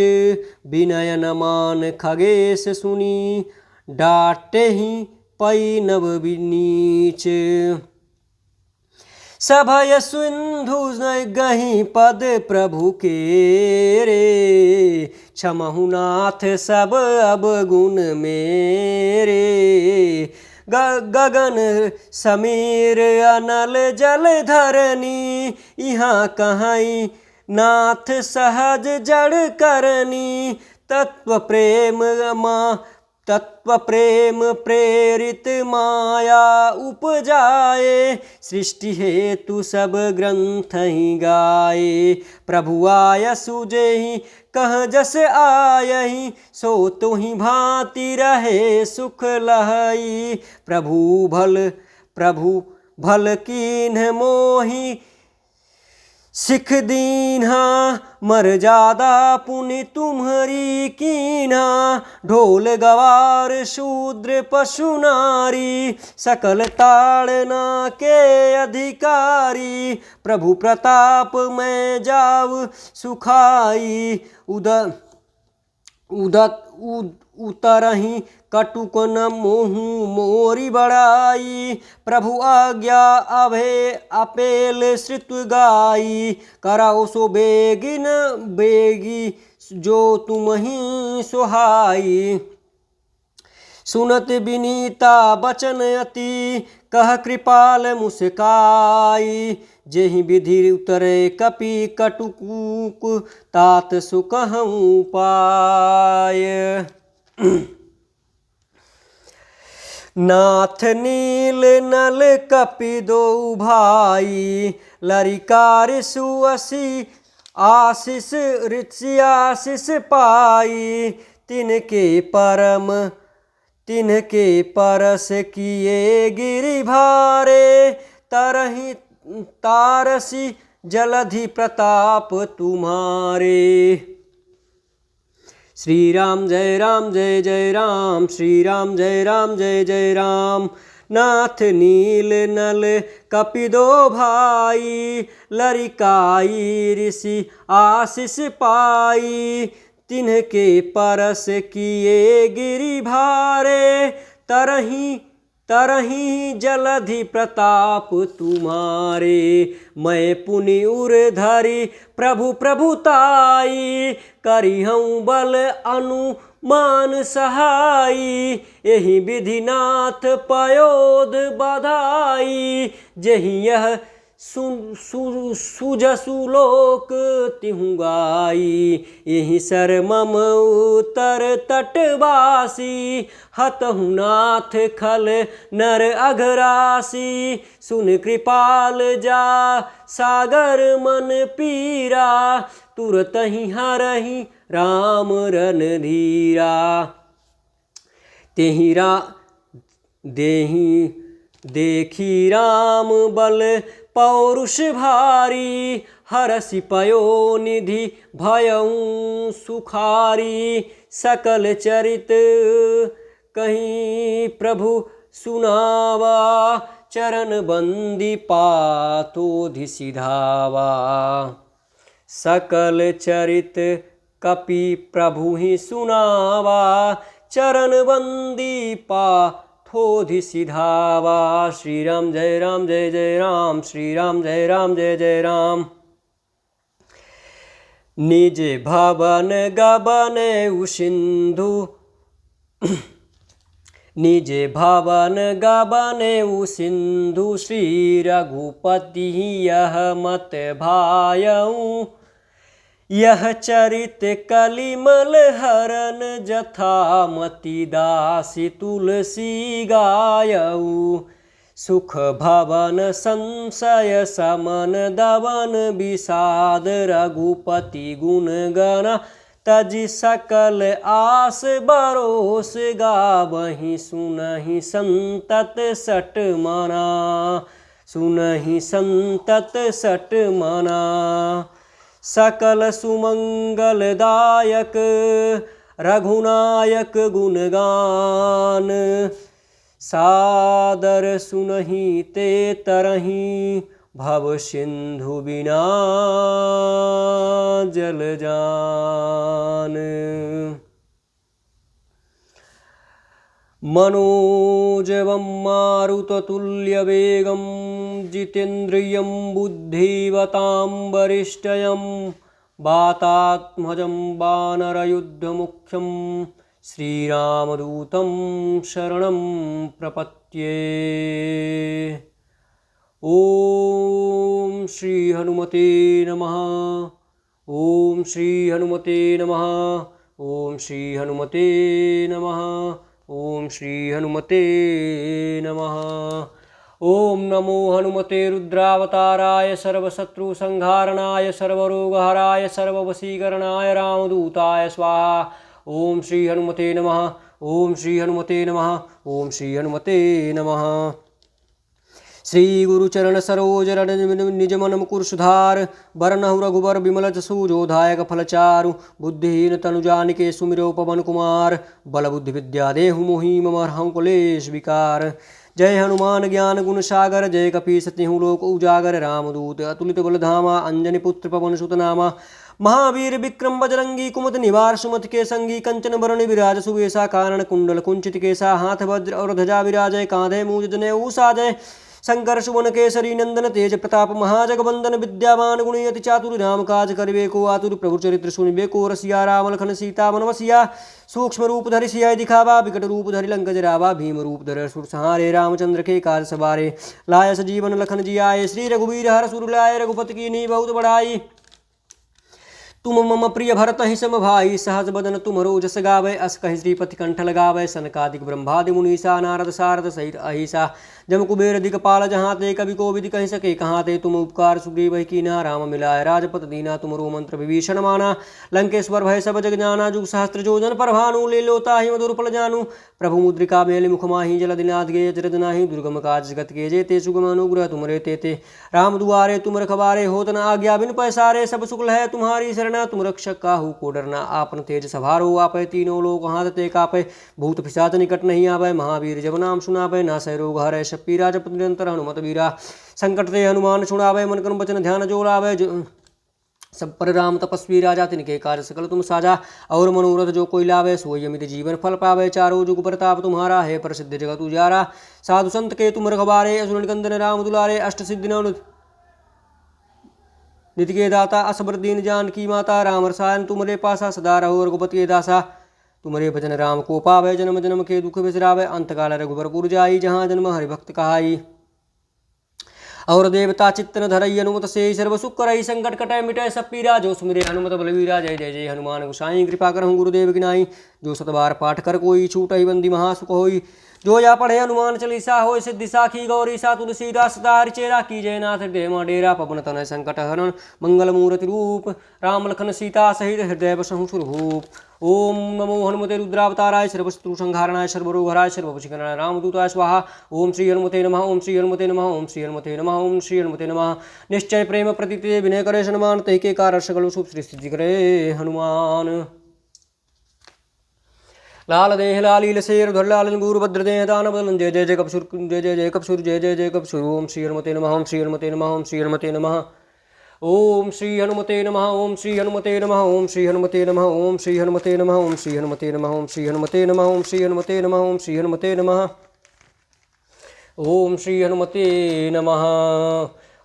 विनय न मान खगेश सुनी। डाटे ही पई नव नीच, सभय सिंधु गही पद प्रभु के रे। क्षमहु नाथ सब अब गुण मेरे, गगन समीर अनल जल धरनी। यहाँ कहीं नाथ सहज जड़ करनी, तत्व प्रेम प्रेरित माया उपजाए। सृष्टि हेतु सब ग्रंथ ही गाए, प्रभु आय सुजेहि कह जस आयहि। सो तुहि भांति रहे सुख लहई, प्रभु भल कीन्ह मोहि सिख दीन्हा। मर्यादा पुनि तुम्हारी कीन्हा, ढोल गवार शूद्र पशु नारी। सकल ताड़ना के अधिकारी, प्रभु प्रताप में जाव सुखाई। उतरहि कटुक न मोहु मोरी बड़ाई, प्रभु आज्ञा अभे अपेल श्रुत गाई। कराओ सो बेगी जो तुम ही सुहाई। सुनत विनीता बचन अति, कह कृपाल मुस्काई। जेहि विधि उतरे कपि कटुक, तात सुकहु पाय। नाथ नील नल कपि दो भाई, लरिकार सुअसी आशीष ऋषि आशीष पाई। तिनके परस किए गिरि भारे, तरहि तारसी जलधि प्रताप तुम्हारे। श्री राम जय जय राम, श्री राम जय जय राम। नाथ नील नल कपि दो भाई, लरिकाई ऋषि आशीष पाई। तिनके परस किए गिरि भारे, तरही जलधि प्रताप तुम्हारे। मैं पुनि उर धरि प्रभुताई, करिहऊँ बल मान सहाई। यही विधिनाथ पयोध बधाई। जही यह सुजसु लोक तिहु गाई। यही सर मम उतर तटवासी। हतहु नाथ खल नर अघरासी। सुन कृपाल जा सागर मन पीरा। तुरत ही हरहि राम रन धीरा। तेहि देखी राम बल पौरुष भारी। हरसि पयो निधि भयउ सुखारी। सकल चरित कहीं प्रभु सुनावा। चरण बंदी पातोधि सिधावा। सकल चरित कपि प्रभु ही सुनावा। चरण बंदी पाथोधि सिधावा। श्री राम जय जय राम। श्री राम जय जय राम। निज भवन गबन सिंधु। निज भवन गबन सिंधु। श्री रघुपति यह मत भायऊ। यह चरित कलिमल हरन जथा मति दासी तुलसी गायऊ। सुख भवन संशय समन दवन विषाद। रघुपति गुण गण तजि सकल आस बरोस। गावहि सुनहि संतत सट मना। सुनहि संतत सट मना। सकल सुमंगलदायक रघुनायक गुणगान। सादर सुनहि ते तरहि भव सिंधु बिना जल जान। मनोजवं मारुततुल्यवेगं। जितेन्द्रियं बुद्धिमतां वरिष्ठं। वातात्मजं वानरयुद्धमुख्यं। श्रीरामदूतं शरणं प्रपद्ये। ओम श्री हनुमते नमः। ओम श्री हनुमते नमः। ओम श्री हनुमते नमः। ओम श्री हनुमते नमः। ओम नमो हनुमते रुद्रावताराय सर्वशत्रुसंहारणाय सर्वरोगहराय सर्ववशीकरणाय रामदूताय स्वाहा। ओम श्री हनुमते नमः। ओम श्री हनुमते नमः। ओम श्री हनुमते नमः। श्री गुरुचरण सरोज रज निज मन मुकुर सुधार। बरनहु रघुबर बिमल जसु जोधायक फलचारु। बुद्धिहीन तनु जानिके सुमिरो पवन कुमार। बल बुद्धि विद्या देहु मोहि मम हरहु कलेश विकार। जय हनुमान ज्ञान गुण सागर। जय कपीस तिहु लोक उजागर। रामदूत अतुलित बल धामा। अंजनी पुत्र पवन सुत नामा। महावीर विक्रम बजरंगी कुमति निवार सुमति के संगी। कंचन बरन विराज सुवेशा। कानन कुंडल कुंचित केसा। हाथ वज्र और ध्वजा विराजय। कांधे मूज जनेऊ साजय। शंकर सुवन केसरी नंदन तेज प्रताप महाजगवंदन। विद्यावान गुणी अति चातुर राम काज करिबे को आतुर। प्रभु चरित्र सुनिबे को रसिया। राम लखन सीता मन बसिया। सूक्ष्म रूप धरि सियाय दिखावा। विकट रूप धरि लंक जरावा। भीम रूप धरि असुर संहारे। रामचंद्र के काज सवारे। लाय सजीवन लखन जियाए। श्री रघुवीर हर सुर लाय। रघुपति कीन्ही बहुत बड़ाई। तुम मम प्रिय भरत ही सम भाई। सहज बदन तुमरो जस गावै। अस कहि श्रीपति कंठ लगावै। सनकादिक ब्रह्मादि मुनीसा। नारद सारद सहित अहिसा। जम कुबेर दिगपाल जहाँ ते। कवि कोविद कहि सके कहाँ ते। तुम उपकार सुग्रीव कीन्हा। राम मिलाय राजपत दीना। तुमरो मंत्र विभीषण माना। लंकेश्वर भय सब जग जाना। जुग सहस्त्र जोजन पर भानु। ले लोता ही मधुर फल जानू। प्रभु मुद्रिका मेलि मुख माहि। जलधि नाथ गेय जरद नाही। दुर्गम काज जगत के जेते। सुगम अनुग्रह तुमरे तेते। राम दुआरे तुम रखवारे। होत न आज्ञा बिन पैसारे। सब सुख है तुम्हारी शरणा। तुम रक्षक काहू को डरना। आपन तेज सभारो। आपै तीनों लोक हाथ ते कापै। भूत पिशाच निकट नहीं आवे। महावीर जब नाम सुनावै। नासै रोग हरै पीरा। जपत निरंतर हनुमत वीरा। संकट ते हनुमान छुड़ावे। मन क्रम वचन ध्यान जो लावे। सब पर राम तपस्वी राजा। तिनके कार्य सकल तुम साजा। और मनोरथ जो कोई लावे। सोई अमित जीवन फल पावे। चारों जुग प्रताप तुम्हारा है। प्रसिद्ध जगत उजारा। साधु संत के तुम रखवारे। असुर निकंदन राम दुलारे। अष्ट सिद्धि नौ निधि के दाता। असबर दीन जानकी माता। राम रसायन तुमरे पासा। सदा रहो रघुपति के दासा। तुम्हारे भजन राम को पावे, जन्म जन्म के दुख बिसरावे, अंतकाल रघुबर जाई, जहाँ जन्म हरि भक्त कहाई। और देवता चित्तन धरई हनुमत से सर्व सुख करई, संकट कटय मिटय सब पीरा, जो सुमिरे हनुमत बलवीरा, जय जय जय हनुमान गोसाई। कृपा करहु गुरुदेव की नाई, जो सतबार पाठ कर कोई, छूटहि बंदी महासुख होई। जो या पढ़े हनुमान चालीसा, होय सिद्धि साखी गौरीसा, तुलसीदास सदा हरिचेरा, कीजय नाथ हृदय मां डेरा। पवन तनय संकट हरण मंगल मूर्ति रूप, राम लखन सीता सहित हृदय बसहु सुरभूप। ओम नमो हनुमते रुद्रावताराय, सर्वशत्रु संहारणाय, सर्वरोगहराय, सर्ववशीकरणाय, रामदूताय स्वाहा। ओम श्री हनुमते नमः, ओम श्री हनुमते नमः, ओम श्री हनुमते नमः, ओम श्री हनुमते नमः। निश्चय प्रेम प्रतीति विनय करे सन्मान, तहि के कारण सकल शुभ सृष्टि करे हनुमान। लाल देह लालील शेर धर लालन गुरु भद्र देह दान बदलन, जय जय जय कपसुर, जय जय जय कपसुर, जय जय जय कपसुर। ओम श्री हनुमते नमः, ओम श्री हनुमते नमः, ओम श्री हनुमते नमः। ओम श्री हनुमते नमः, ओम श्री हनुमते नमः, ओम श्री हनुमते नमः, ओम श्री हनुमते नमः, ओम श्री हनुमते नमः, ओम श्री हनुमते नमः, ओम श्री हनुमते नमः, ओम श्री हनुमते नमः। ओम श्री हनुमते नमः,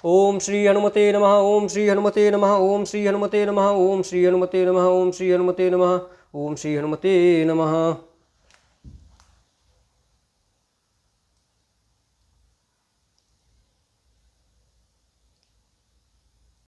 ओम श्री हनुमते नमः, ओम श्री हनुमते नमः, ओम श्री हनुमते नमः, ओम श्री हनुमते नमः, ओम श्री हनुमते नमः, ओम श्री हनुमते नमः।